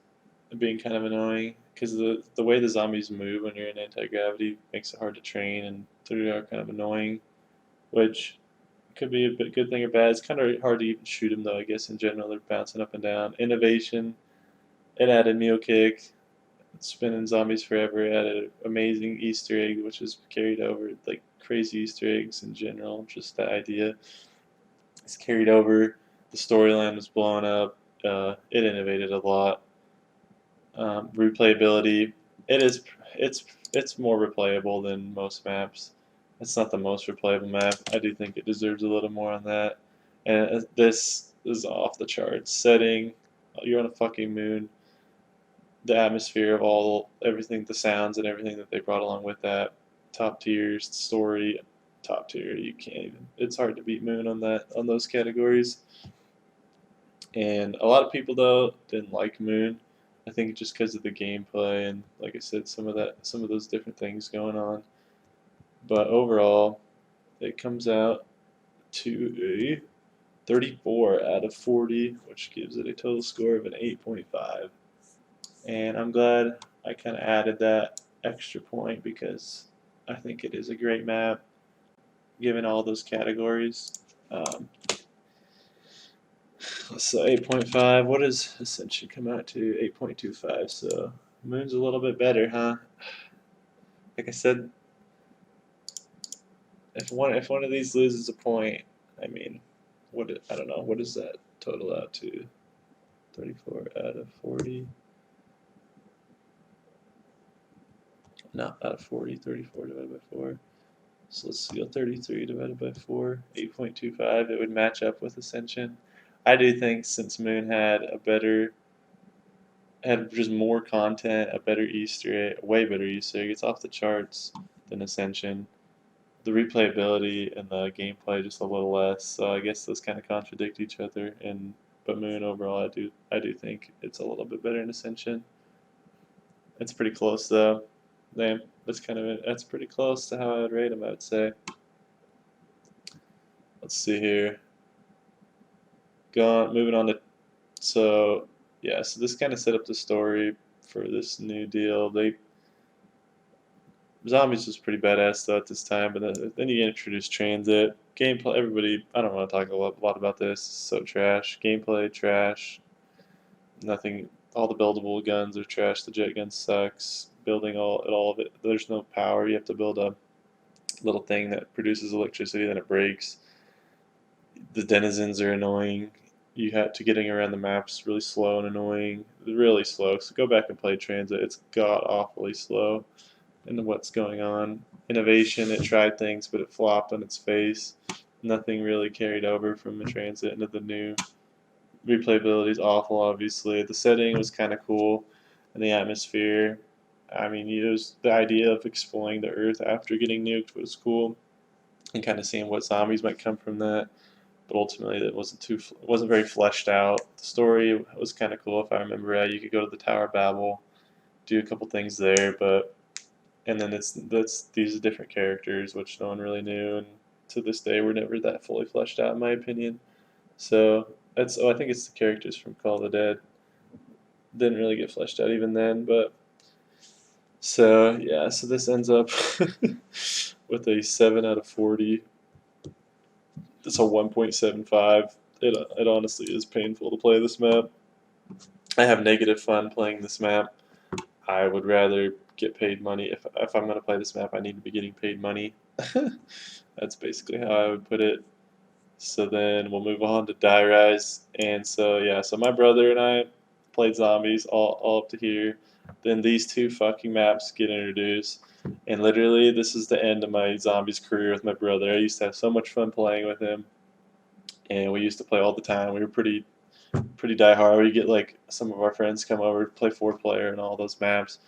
being kind of annoying, because the way the zombies move when you're in anti-gravity makes it hard to train, and they are kind of annoying, which could be a bit good thing or bad. It's kind of hard to even shoot them though. I guess in general they're bouncing up and down. Innovation, it added Mule Kick, spinning zombies forever. It added an amazing Easter egg, which is carried over, like crazy Easter eggs in general. Just the idea is carried over. The storyline was blown up. It innovated a lot. Replayability, it is it's more replayable than most maps. It's not the most replayable map. I do think it deserves a little more on that. And this is off the charts. Setting, you're on a fucking moon. The atmosphere of everything, the sounds and everything that they brought along with that, top tiers, story, top tier. You can't even. It's hard to beat Moon on those categories. And a lot of people though didn't like Moon. I think just because of the gameplay and, like I said, some of those different things going on. But overall, it comes out to a 34 out of 40, which gives it a total score of an 8.5. And I'm glad I kind of added that extra point because I think it is a great map, given all those categories. So 8.5. What does Ascension come out to? 8.25. So Moon's a little bit better, huh? Like I said, if one of these loses a point, I mean, I don't know. What does that total out to? 34 out of 40. No, out of 40. 34 divided by 4. So let's go 33 divided by 4. 8.25. It would match up with Ascension. I do think since Moon had just more content, a better Easter egg, way better Easter egg. It's off the charts than Ascension. The replayability and the gameplay just a little less. So I guess those kind of contradict each other. But Moon overall, I do think it's a little bit better in Ascension. It's pretty close though. Damn, that's pretty close to how I would rate them. I would say. Let's see here. Moving on to so yeah. So this kind of set up the story for this new deal. Zombies was pretty badass though at this time, but then you introduce transit gameplay. Everybody, I don't want to talk a lot about this. It's so trash. Gameplay trash. Nothing. All the buildable guns are trash. The jet gun sucks. Building all of it. There's no power. You have to build a little thing that produces electricity, then it breaks. The denizens are annoying. You have to getting around the maps really slow and annoying. Really slow. So go back and play transit. It's god awfully slow. And what's going on. Innovation, it tried things, but it flopped on its face. Nothing really carried over from the transit into the new. Replayability is awful, obviously. The setting was kind of cool, and the atmosphere. I mean, the idea of exploring the Earth after getting nuked was cool, and kind of seeing what zombies might come from that. But ultimately, it wasn't very fleshed out. The story was kind of cool, if I remember right. You could go to the Tower of Babel, do a couple things there, and then these different characters which no one really knew, and to this day were never that fully fleshed out in my opinion. So I think it's the characters from Call of the Dead didn't really get fleshed out even then. But so yeah, so this ends up with a 7 out of 40. It's a 1.75. It honestly is painful to play this map. I have negative fun playing this map. I would rather get paid money. If I'm going to play this map, I need to be getting paid money. That's basically how I would put it. So then we'll move on to Derise. And so yeah, so my brother and I played zombies all up to here. Then these two fucking maps get introduced. And literally this is the end of my zombies career with my brother. I used to have so much fun playing with him. And we used to play all the time. We were pretty diehard. We get like some of our friends come over to play 4-player and all those maps.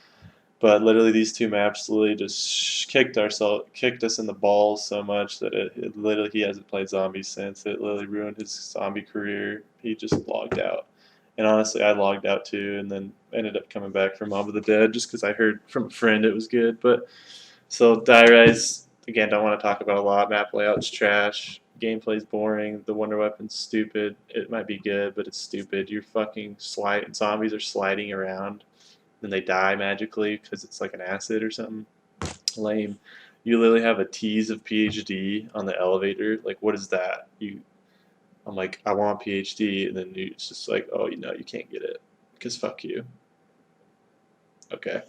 But literally, these two maps literally just kicked us in the balls so much that it literally he hasn't played zombies since. It literally ruined his zombie career. He just logged out, and honestly, I logged out too, and then ended up coming back for Mob of the Dead just because I heard from a friend it was good. But so Derise again, don't want to talk about a lot. Map layout's trash. Gameplay's boring. The wonder weapon's stupid. It might be good, but it's stupid. You're fucking zombies are sliding around then they die magically because it's like an acid or something. Lame. You literally have a tease of PhD on the elevator. Like, what is that? I'm like, I want PhD, and then it's just like, oh, you can't get it because fuck you. Okay.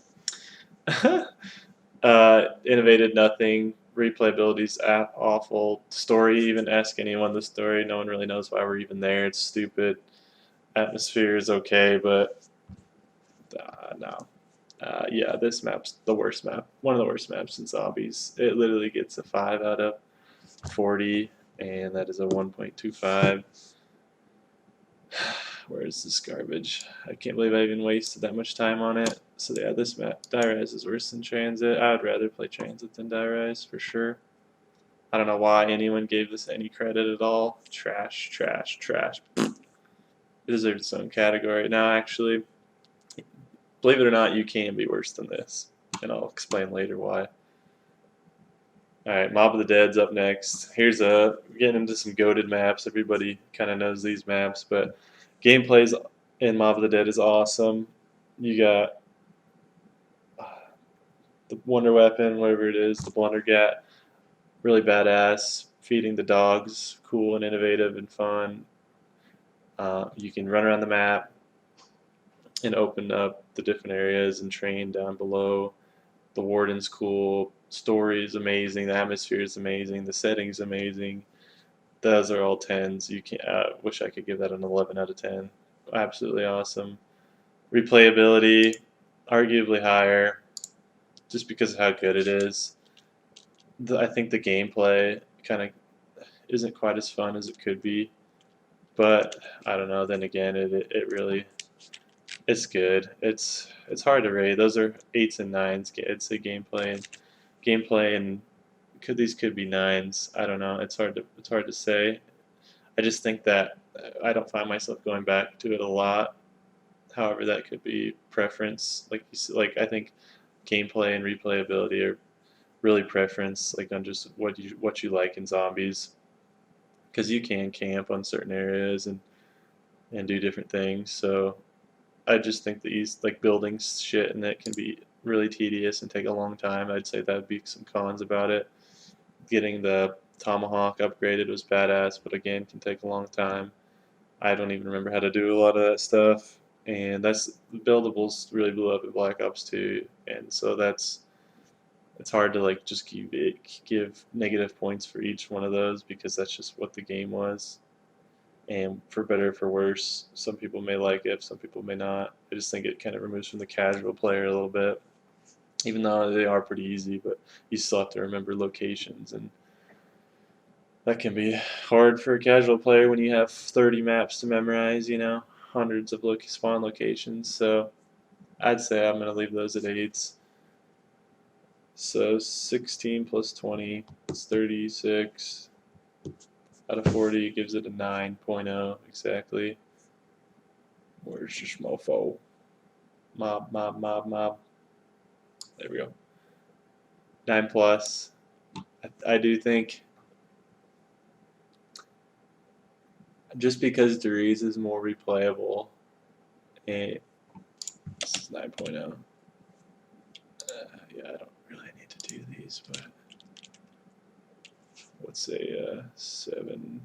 Innovated nothing. Replayability's awful. Story, even ask anyone the story. No one really knows why we're even there. It's stupid. Atmosphere is okay, but no. Yeah, this map's the worst map. One of the worst maps in Zombies. It literally gets a 5 out of 40, and that is a 1.25. Where is this garbage? I can't believe I even wasted that much time on it. So yeah, this map, Derise is worse than Transit. I would rather play Transit than Derise, for sure. I don't know why anyone gave this any credit at all. Trash, trash, trash. It deserves its own category. Now, actually, believe it or not, you can be worse than this, and I'll explain later why. Alright, Mob of the Dead's up next. We're getting into some goated maps. Everybody kind of knows these maps, but gameplays in Mob of the Dead is awesome. You got the Wonder Weapon, whatever it is, the Blundergat, really badass. Feeding the dogs, cool and innovative and fun. You can run around the map and open up the different areas and train down below. The warden's cool. Story is amazing. The atmosphere is amazing. The setting's amazing. Those are all 10s. You can wish I could give that an 11 out of 10. Absolutely awesome. Replayability, arguably higher, just because of how good it is. I think the gameplay kind of isn't quite as fun as it could be, but I don't know. Then again, it really it's good. It's hard to rate. Those are 8s and 9s. I'd say gameplay and these could be 9s. I don't know. It's hard to say. I just think that I don't find myself going back to it a lot. However, that could be preference. Like I think gameplay and replayability are really preference, like on just what you like in zombies, because you can camp on certain areas and do different things. So I just think that like building shit and that can be really tedious and take a long time. I'd say that'd be some cons about it. Getting the tomahawk upgraded was badass, but again, can take a long time. I don't even remember how to do a lot of that stuff, and that's buildables really blew up at Black Ops 2, and so it's hard to like just give negative points for each one of those because that's just what the game was. And for better or for worse, some people may like it, some people may not. I just think it kind of removes from the casual player a little bit, even though they are pretty easy, but you still have to remember locations, and that can be hard for a casual player when you have 30 maps to memorize, hundreds of spawn locations. So I'd say I'm going to leave those at 8s. So 16 plus 20 is 36. Out of 40 gives it a 9.0 exactly. Where's your schmofo? Mob, mob, mob, mob. There we go. 9 plus. I do think just because Derise is more replayable, and this is 9.0. Yeah, I don't really need to do these, but let's say 7.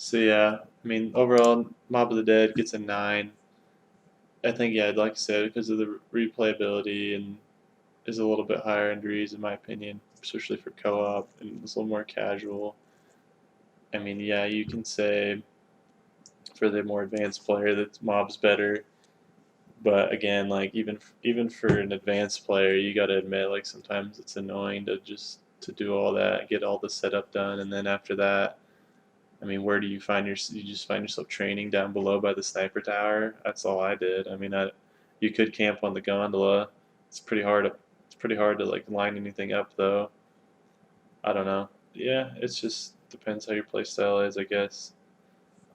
So yeah, I mean overall, Mob of the Dead gets a 9. I think yeah, like I said, because of the replayability and is a little bit higher in Derise in my opinion, especially for co-op and it's a little more casual. I mean yeah, you can say for the more advanced player that Mob's better, but again, like even for an advanced player, you got to admit like sometimes it's annoying to do all that, get all the setup done, and then after that, I mean, where do you find you just find yourself training down below by the sniper tower? That's all I did. I mean, you could camp on the gondola. It's pretty hard. It's pretty hard to like line anything up though. I don't know. Yeah, it's just depends how your play style is, I guess.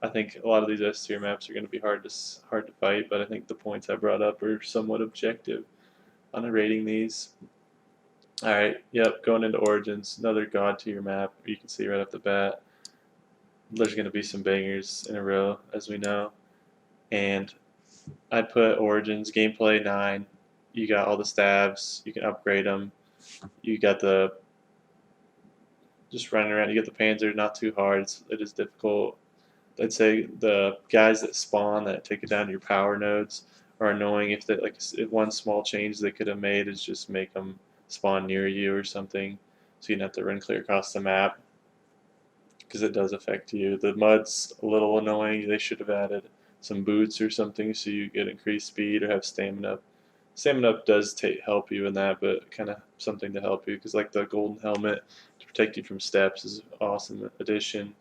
I think a lot of these S tier maps are going to be hard to fight, but I think the points I brought up are somewhat objective on rating these. All right, yep, going into Origins, another god tier map. You can see right off the bat, there's going to be some bangers in a row, as we know. And I put Origins gameplay 9. You got all the stabs. You can upgrade them. You got the just running around. You get the Panzer, not too hard. It is difficult. I'd say the guys that spawn that take it down to your power nodes are annoying. If they like one small change they could have made is just make them spawn near you or something, so you don't have to run clear across the map because it does affect you. The mud's a little annoying. They should have added some boots or something so you get increased speed or have stamina. Stamina up does help you in that, but kind of something to help you because like the golden helmet to protect you from steps is an awesome addition.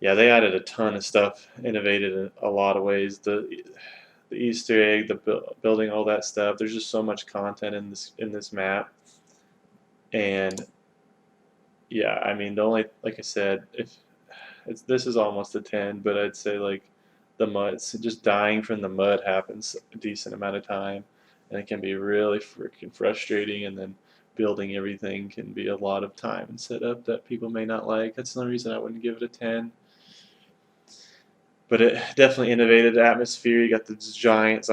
Yeah, they added a ton of stuff, innovated in a lot of ways. The Easter egg, the building, all that stuff. There's just so much content in this map, and yeah, I mean the only like I said, if this is almost a 10, but I'd say like the mud, just dying from the mud happens a decent amount of time, and it can be really freaking frustrating. And then building everything can be a lot of time and setup that people may not like. That's the only reason I wouldn't give it a 10. But it definitely innovated the atmosphere. You got the giant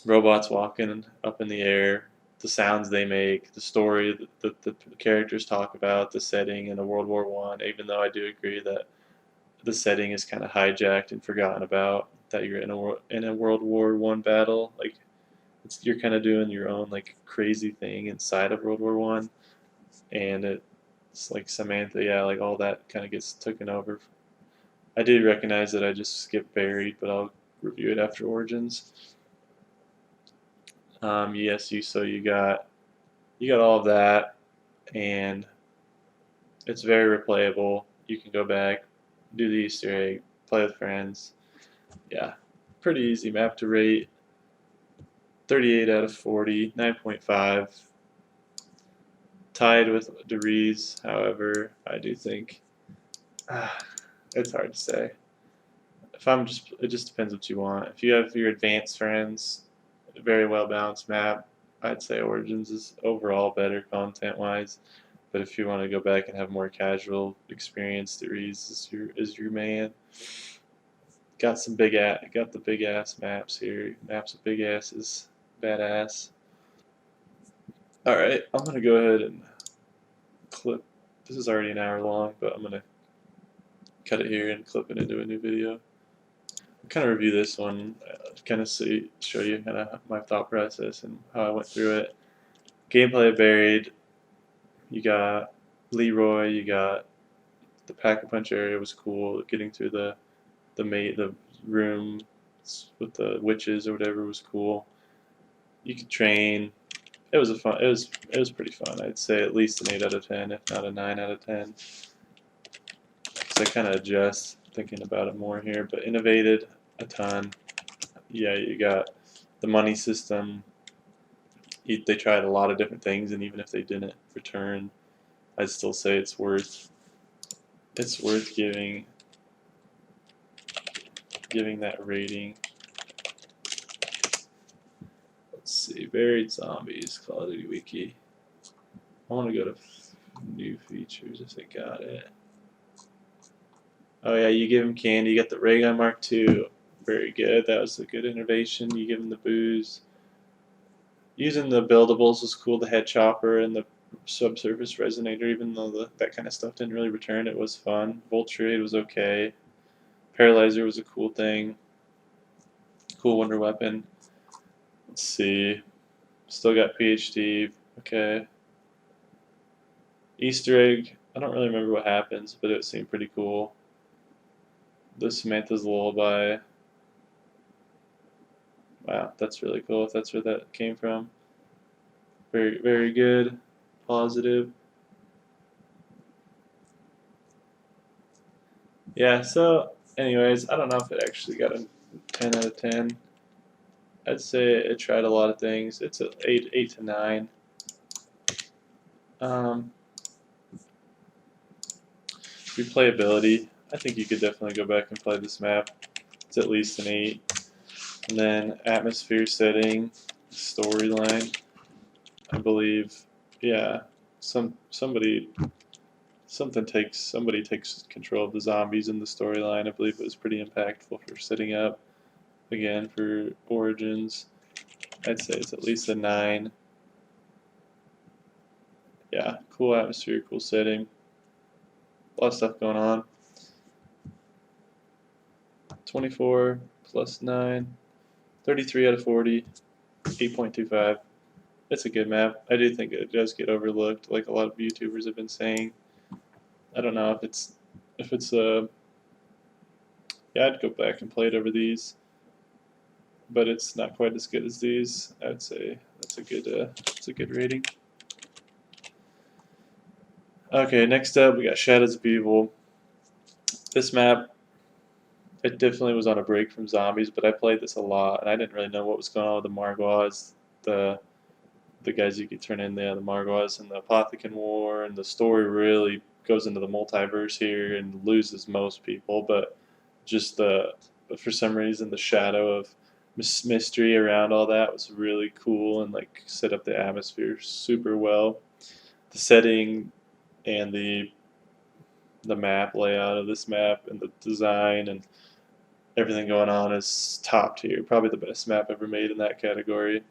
robots walking up in the air, the sounds they make, the story that the characters talk about, the setting in a World War One. Even though I do agree that the setting is kind of hijacked and forgotten about, that you're in a World War One battle, like you're kind of doing your own like crazy thing inside of World War One, and it's like Samantha, yeah, like all that kind of gets taken over. I did recognize that I just skipped Buried, but I'll review it after Origins. Yes, you got all of that, and it's very replayable. You can go back, do the Easter egg, play with friends. Yeah, pretty easy map to rate. 38 out of 40, 9.5. Tied with Derise, however, I do think it's hard to say. It just depends what you want. If you have your advanced friends, a very well balanced map, I'd say Origins is overall better content wise. But if you want to go back and have more casual experience, Derise is your man. Got the big ass maps here. Maps with big asses, badass. All right, I'm gonna go ahead and clip. This is already an hour long, but I'm gonna cut it here and clip it into a new video. I'll kind of review this one, kind of show you kind of my thought process and how I went through it. Gameplay Buried. You got Leroy. You got the Pack-a-Punch area was cool. Getting through the room with the witches or whatever was cool. You could train. It was it was pretty fun. I'd say at least an 8 out of 10, if not a 9 out of 10. So I kind of adjust thinking about it more here, but innovated a ton. Yeah, you got the money system. They tried a lot of different things, and even if they didn't return, I'd still say it's worth giving that rating. Let's see, Buried Zombies, Call of Duty Wiki. I want to go to new features if they got it. Oh yeah, you give him candy. You got the Ray Gun Mark II. Very good. That was a good innovation. You give him the booze. Using the buildables was cool. The head chopper and the Subsurface Resonator, even though that kind of stuff didn't really return, it was fun. Voltrade was okay. Paralyzer was a cool thing. Cool wonder weapon. Let's see. Still got PhD. Okay. Easter egg. I don't really remember what happens, but it seemed pretty cool. The Samantha's Lullaby. Wow, that's really cool if that's where that came from. Very, very good. Positive. Yeah, so anyways, I don't know if it actually got a 10 out of 10. I'd say it tried a lot of things. It's an 8 to 9. Replayability. I think you could definitely go back and play this map. It's at least an 8. And then atmosphere setting, storyline. I believe, yeah, somebody takes control of the zombies in the storyline. I believe it was pretty impactful for setting up. Again, for Origins, I'd say it's at least a 9. Yeah, cool atmosphere, cool setting. A lot of stuff going on. 24 plus 9, 33 out of 40, 8.25. It's a good map. I do think it does get overlooked, like a lot of YouTubers have been saying. I don't know if it's yeah, I'd go back and play it over these, but it's not quite as good as these. I'd say that's a good rating. Okay, next up we got Shadows of Evil. This map, it definitely was on a break from zombies, but I played this a lot, and I didn't really know what was going on with the Margwas, the guys you could turn in there, the Margwas, and the Apothecon War, and the story really goes into the multiverse here and loses most people, but but for some reason the shadow of mystery around all that was really cool and like set up the atmosphere super well. The setting and the map layout of this map and the design and everything going on is top tier. Probably the best map ever made in that category.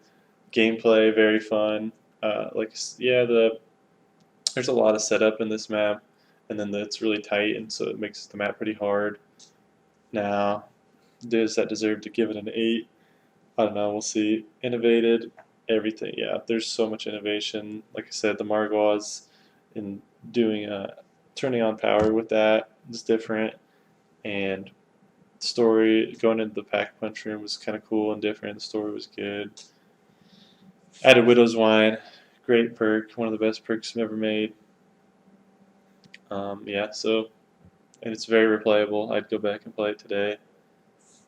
Gameplay very fun. Yeah, there's a lot of setup in this map, and then it's really tight, and so it makes the map pretty hard. Now, does that deserve to give it an 8? I don't know. We'll see. Innovated, everything. Yeah, there's so much innovation. Like I said, the Margwas in doing turning on power with that is different, and story going into the pack punch room was kind of cool and different. The story was good. Added Widow's Wine, great perk, one of the best perks ever made. Yeah, so and it's very replayable. I'd go back and play it today.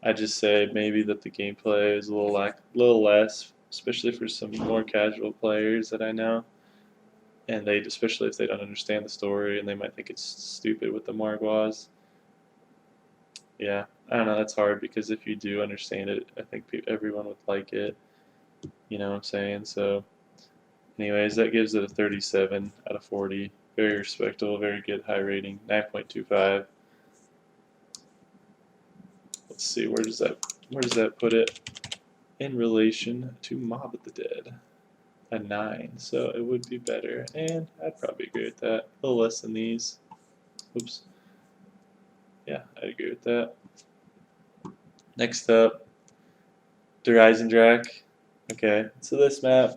I'd just say maybe that the gameplay is a little less, especially for some more casual players that I know, and they especially if they don't understand the story and they might think it's stupid with the Margwas. Yeah, I don't know. That's hard because if you do understand it, I think everyone would like it. You know what I'm saying? So, anyways, that gives it a 37 out of 40. Very respectable, very good, high rating, 9.25. Let's see, where does that put it in relation to Mob of the Dead? A 9, so it would be better, and I'd probably agree with that. A little less than these. Oops. Yeah, I'd agree with that. Next up, Eisendrache. Okay, so this map,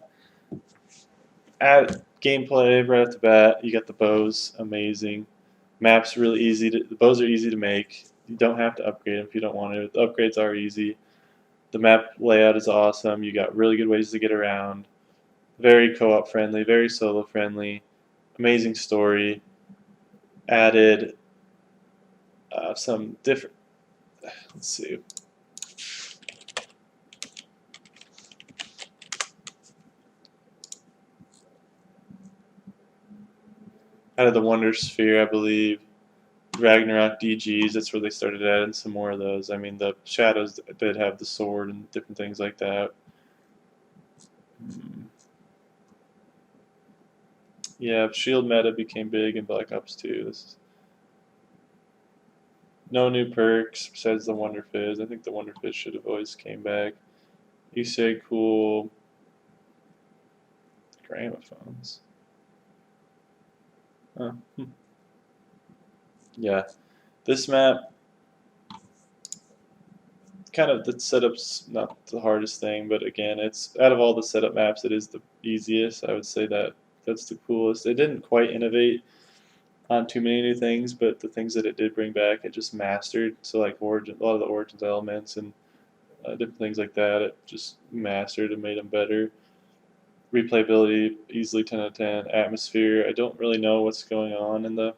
add gameplay right off the bat. You got the bows, amazing. Maps really easy. The bows are easy to make. You don't have to upgrade them if you don't want to. The upgrades are easy. The map layout is awesome. You got really good ways to get around. Very co-op friendly, very solo friendly. Amazing story. Added some different. Let's see. Added the Wonder Sphere, I believe. Ragnarok DGs. That's where they started adding some more of those. I mean, the shadows did have the sword and different things like that. Yeah, shield meta became big in Black Ops 2. No new perks besides the Wonder Fizz. I think the Wonder Fizz should have always came back. You say cool gramophones. Uh, hmm. Yeah, this map, kind of the setup's not the hardest thing, but again, it's out of all the setup maps, it is the easiest. I would say that that's the coolest. It didn't quite innovate on too many new things, but the things that it did bring back, it just mastered. So like origin, a lot of the origins elements and different things like that, it just mastered and made them better. Replayability, easily 10 out of 10. Atmosphere, I don't really know what's going on in the,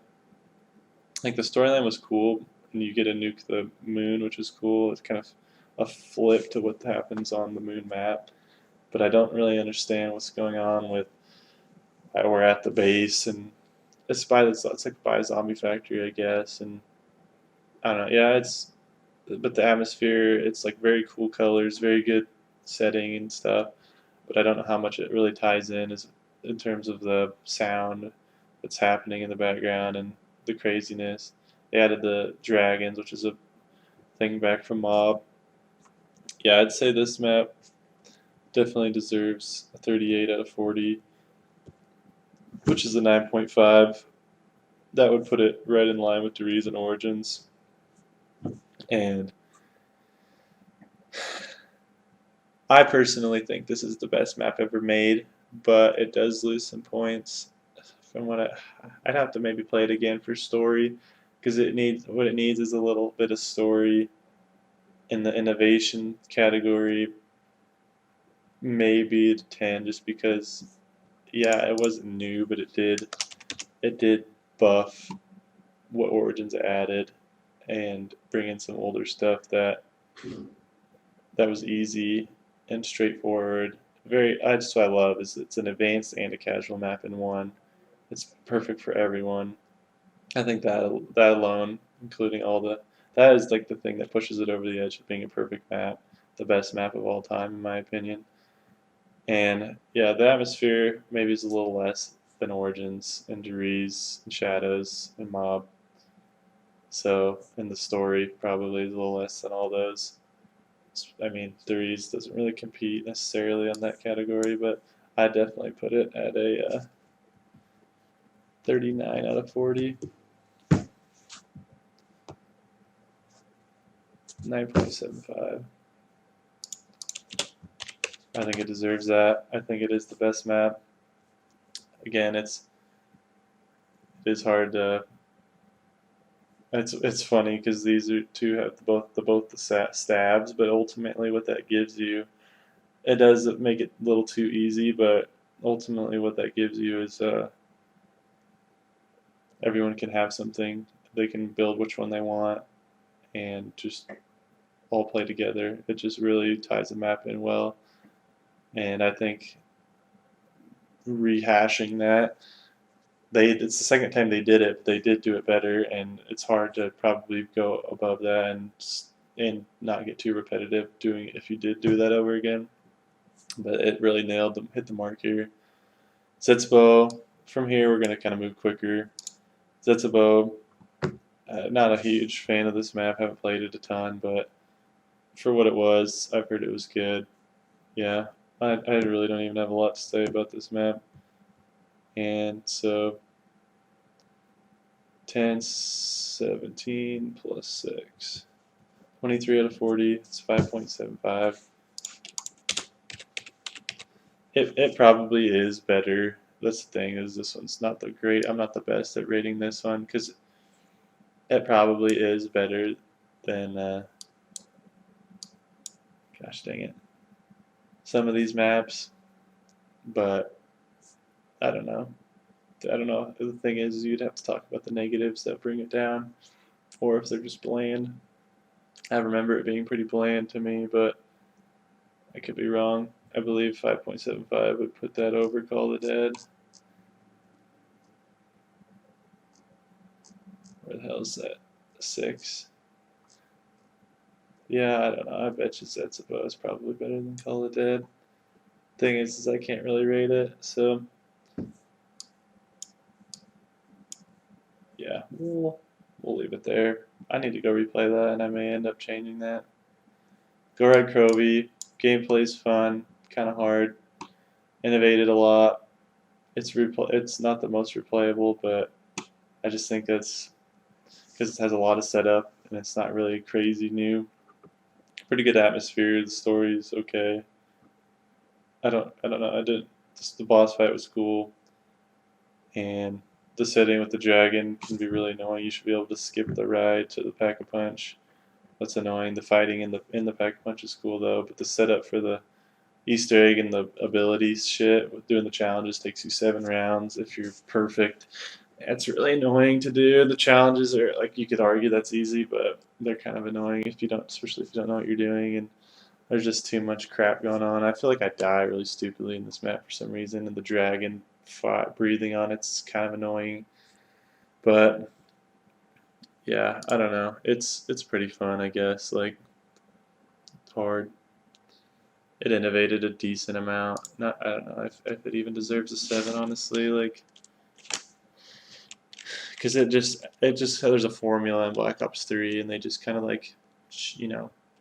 like the storyline was cool, and you get to nuke the moon, which is cool. It's kind of a flip to what happens on the moon map, but I don't really understand what's going on with how we're at the base, and it's like by a zombie factory, I guess, and I don't know. Yeah, but the atmosphere, it's like very cool colors, very good setting and stuff, but I don't know how much it really ties in terms of the sound that's happening in the background and the craziness. They added the dragons, which is a thing back from Mob. Yeah, I'd say this map definitely deserves a 38 out of 40, which is a 9.5. That would put it right in line with Derise and Origins. And I personally think this is the best map ever made, but it does lose some points. From I'd have to maybe play it again for story, because what it needs is a little bit of story in the innovation category. Maybe a 10, just because yeah, it wasn't new, but it did buff what Origins added and bring in some older stuff that was easy and straightforward. That's what I love is it's an advanced and a casual map in one. It's perfect for everyone. I think that alone, including all that is like the thing that pushes it over the edge of being a perfect map, the best map of all time in my opinion. And yeah, the atmosphere maybe is a little less than Origins and Derise and Shadows and Mob. So, and the story probably is a little less than all those. I mean, Threes doesn't really compete necessarily on that category, but I definitely put it at a 39 out of 40. 9.75. I think it deserves that. I think it is the best map. Again, it is hard to. It's funny because these are two have both the stabs, but ultimately what that gives you, it does make it a little too easy. But ultimately what that gives you is everyone can have something. They can build which one they want and just all play together. It just really ties the map in well. And I think rehashing that, it's the second time they did it, but they did do it better, and it's hard to probably go above that and not get too repetitive doing it if you did do that over again. But it really hit the mark here. Zetsbo, from here we're going to kind of move quicker. Zetsbo, not a huge fan of this map, haven't played it a ton, but for what it was, I've heard it was good. Yeah, I really don't even have a lot to say about this map. And so 10, 17 plus 6. 23 out of 40, it's 5.75. It probably is better. That's the thing, is this one's not the great. I'm not the best at rating this one, because it probably is better than, gosh dang it, some of these maps, but I don't know. I don't know. The thing is, you'd have to talk about the negatives that bring it down, or if they're just bland. I remember it being pretty bland to me, but I could be wrong. I believe 5.75 would put that over Call of the Dead. Where the hell is that? 6? Yeah, I don't know. I bet you Zetsubou is probably better than Call of the Dead. Thing is I can't really rate it, so yeah, we'll leave it there. I need to go replay that, and I may end up changing that. Go Red Crovey. Gameplay's fun, kind of hard. Innovated a lot. It's not the most replayable, but I just think that's because it has a lot of setup and it's not really crazy new. Pretty good atmosphere. The story's okay. I don't know. Just the boss fight was cool, and the setting with the dragon can be really annoying. You should be able to skip the ride to the Pack-a-Punch. That's annoying. The fighting in the Pack-a-Punch is cool though, but the setup for the Easter egg and the abilities shit with doing the challenges takes you 7 rounds if you're perfect. It's really annoying to do. The challenges are like you could argue that's easy, but they're kind of annoying if you don't, especially if you don't know what you're doing. And there's just too much crap going on. I feel like I die really stupidly in this map for some reason, and the dragon breathing on it's kind of annoying. But yeah, I don't know. It's pretty fun, I guess. Like it's hard. It innovated a decent amount. Not I don't know if it even deserves a 7, honestly. Like because it just there's a formula in Black Ops 3, and they just kind of like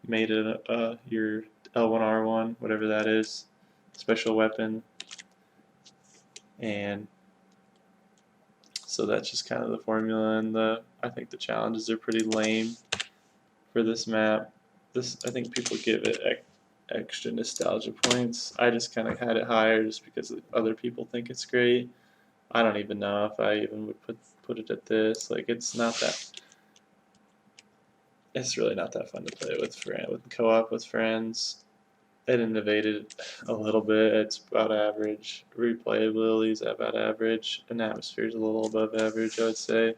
made it your L1R1, whatever that is, special weapon, and so that's just kind of the formula. And I think the challenges are pretty lame for this map. I think people give it extra nostalgia points. I just kind of had it higher just because other people think it's great. I don't even know if I even would put it at this. Like it's not that. It's really not that fun to play with co-op with friends. It innovated a little bit. It's about average. Replayability is about average, and atmosphere is a little above average, I would say.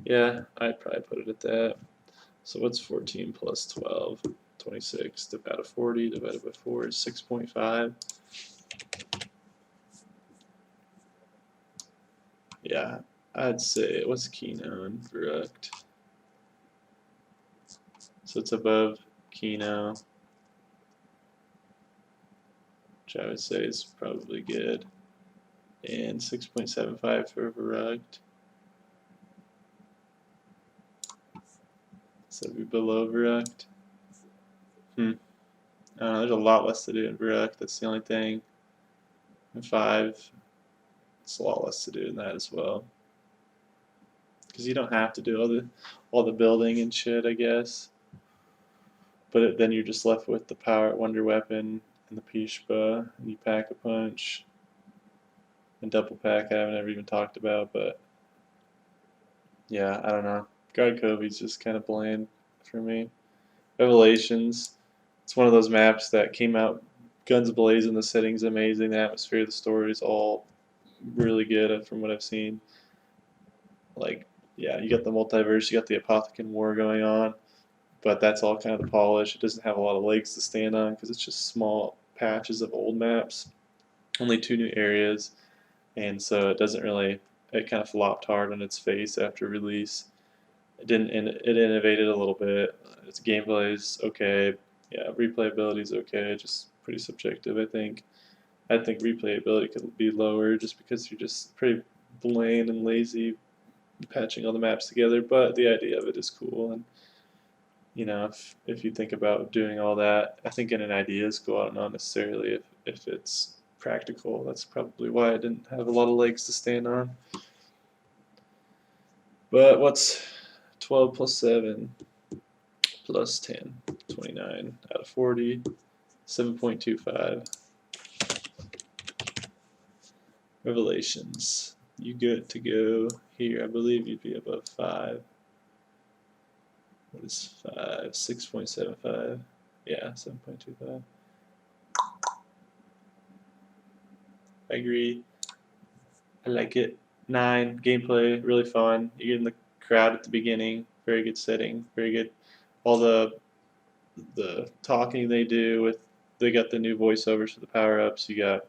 Yeah, I'd probably put it at that. So what's 14 plus 12? 26 divided by 40 divided by 4 is 6.5. Yeah, I'd say what's Kino and Verrucht? So it's above Kino, which I would say is probably good, and 6.75 for Verrucht. So it'd be below Verrucht. There's a lot less to do in Verrucht. That's the only thing. And 5, it's a lot less to do in that as well. Because you don't have to do all the building and shit, I guess. But then you're just left with the power wonder weapon and the Pishpa, and you Pack-a-Punch and double pack. I haven't ever even talked about, but yeah, I don't know. Guard Kobe's just kind of bland for me. Revelations. It's one of those maps that came out guns blazing. The setting's amazing. The atmosphere, the story is all really good from what I've seen. Like, yeah, you got the multiverse, you got the Apothecon War going on, but that's all kind of the polish. It doesn't have a lot of legs to stand on because it's just small patches of old maps, only 2 new areas, and so it doesn't really. It kind of flopped hard on its face after release. It innovated a little bit. Its gameplay is okay. Yeah, replayability is okay. Just pretty subjective, I think. I think replayability could be lower just because you're just pretty bland and lazy patching all the maps together. But the idea of it is cool, and if you think about doing all that, I think an idea is cool. I don't know necessarily if it's practical. That's probably why I didn't have a lot of legs to stand on. But what's 12 plus 7 plus 10? 29 out of 40. 7.25. Revelations. You good to go here. I believe you'd be above 5. What is 5? 6.75. Yeah, 7.25. I agree. I like it. 9. Gameplay, really fun. You get in the crowd at the beginning. Very good setting. Very good. All the talking they do they got the new voiceovers for the power-ups. You got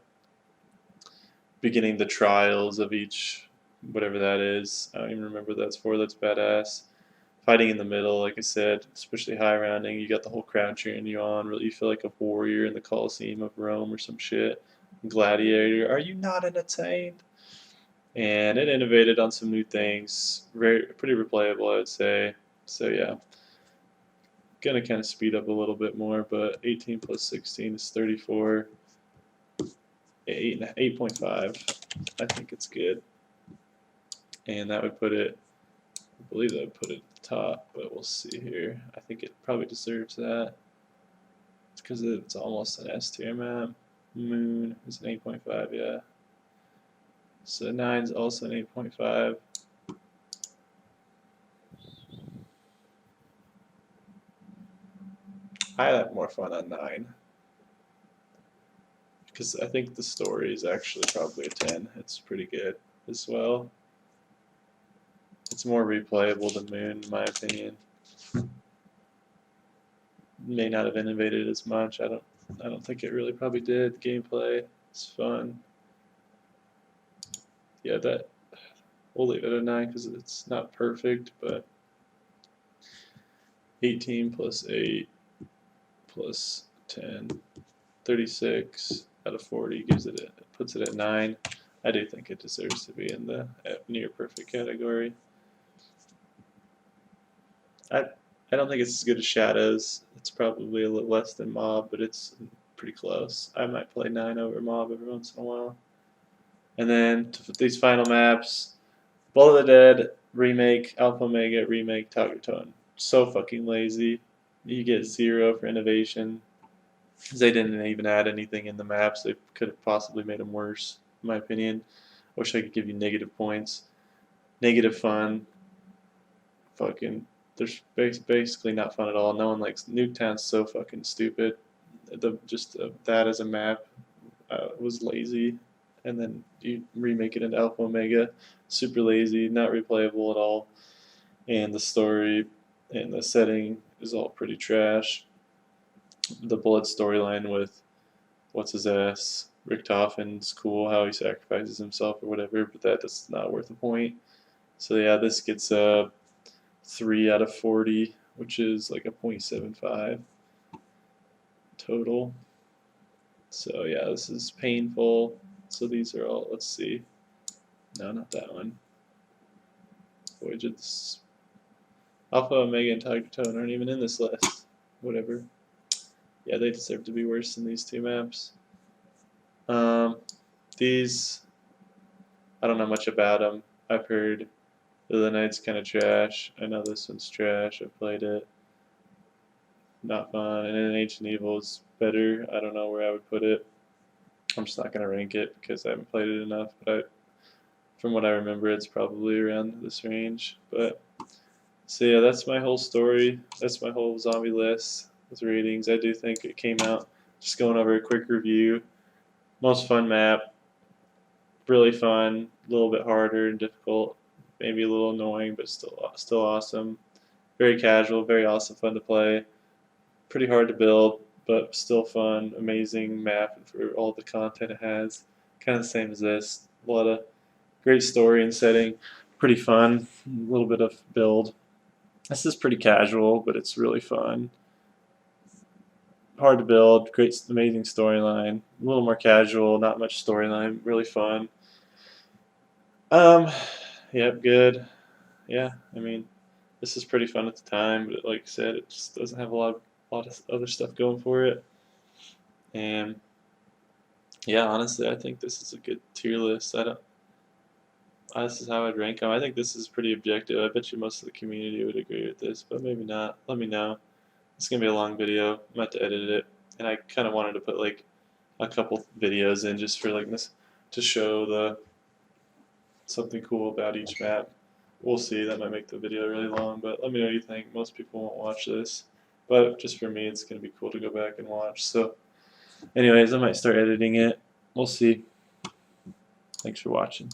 beginning the trials of each, whatever that is. I don't even remember what that's for. That's badass. Fighting in the middle, like I said, especially high rounding. You got the whole crowd cheering you on. Really, you feel like a warrior in the Colosseum of Rome or some shit. Gladiator. Are you not entertained? And it innovated on some new things. Pretty replayable, I would say. So yeah, gonna kind of speed up a little bit more, but 18 plus 16 is 34. 8.5. I think it's good. and that would put it, I believe that would put it at the top, but we'll see here. I think it probably deserves that. It's because it's almost an S tier map. Moon is an 8.5, yeah. So 9 is also an 8.5. I have more fun on 9. Because I think the story is actually probably a 10. It's pretty good as well. It's more replayable than Moon, in my opinion. May not have innovated as much. I don't think it really probably did. Gameplay is fun. Yeah, that we'll leave it at 9 because it's not perfect, but 18 plus 8 plus 10, 36 out of 40 gives it puts it at 9. I do think it deserves to be in the near perfect category. I don't think it's as good as Shadows. It's probably a little less than Mob, but it's pretty close. I might play 9 over Mob every once in a while. And then these final maps, Bowl of the Dead, Remake, Alpha Omega, Remake, Togutone. So fucking lazy. You get 0 for innovation. They didn't even add anything in the maps. They could have possibly made them worse, in my opinion. I wish I could give you negative points. Negative fun. Fucking, there's basically not fun at all. No one likes Nuketown's so fucking stupid. That as a map was lazy. And then you remake it into Alpha Omega. Super lazy, not replayable at all. And the story and the setting is all pretty trash. The Bullet storyline with what's his ass, Richtofen's cool, how he sacrifices himself or whatever, but that's not worth a point. So yeah, this gets a 3 out of 40, which is like a 0.75 total. So yeah, this is painful. So these are all, let's see. No, not that one. Voyages. Alpha, Omega, and Togutone aren't even in this list. Whatever. Yeah, they deserve to be worse than these two maps. These, I don't know much about them. I've heard the Knight's kind of trash. I know this one's trash. I've played it. Not fun. And then Ancient Evil is better. I don't know where I would put it. I'm just not going to rank it because I haven't played it enough. But from what I remember, it's probably around this range. But so yeah, that's my whole story. That's my whole zombie list with ratings. I do think it came out. Just going over a quick review. Most fun map. Really fun. A little bit harder and difficult. Maybe a little annoying, but still awesome. Very casual. Very awesome. Fun to play. Pretty hard to build, but still fun. Amazing map for all the content it has. Kind of the same as this. A lot of great story and setting. Pretty fun. A little bit of build. This is pretty casual, but it's really fun. Hard to build. Great, amazing storyline. A little more casual. Not much storyline. Really fun. Yep, good. Yeah, I mean, this is pretty fun at the time, but like I said, it just doesn't have a lot of other stuff going for it. And yeah, honestly, I think this is a good tier list. This is how I'd rank them. I think this is pretty objective. I bet you most of the community would agree with this, but maybe not. Let me know. It's gonna be a long video. I'm about to edit it, and I kind of wanted to put like a couple videos in just for like this to show something cool about each map. We'll see. That might make the video really long, but let me know what you think. Most people won't watch this, but just for me, it's gonna be cool to go back and watch. So, anyways, I might start editing it. We'll see. Thanks for watching.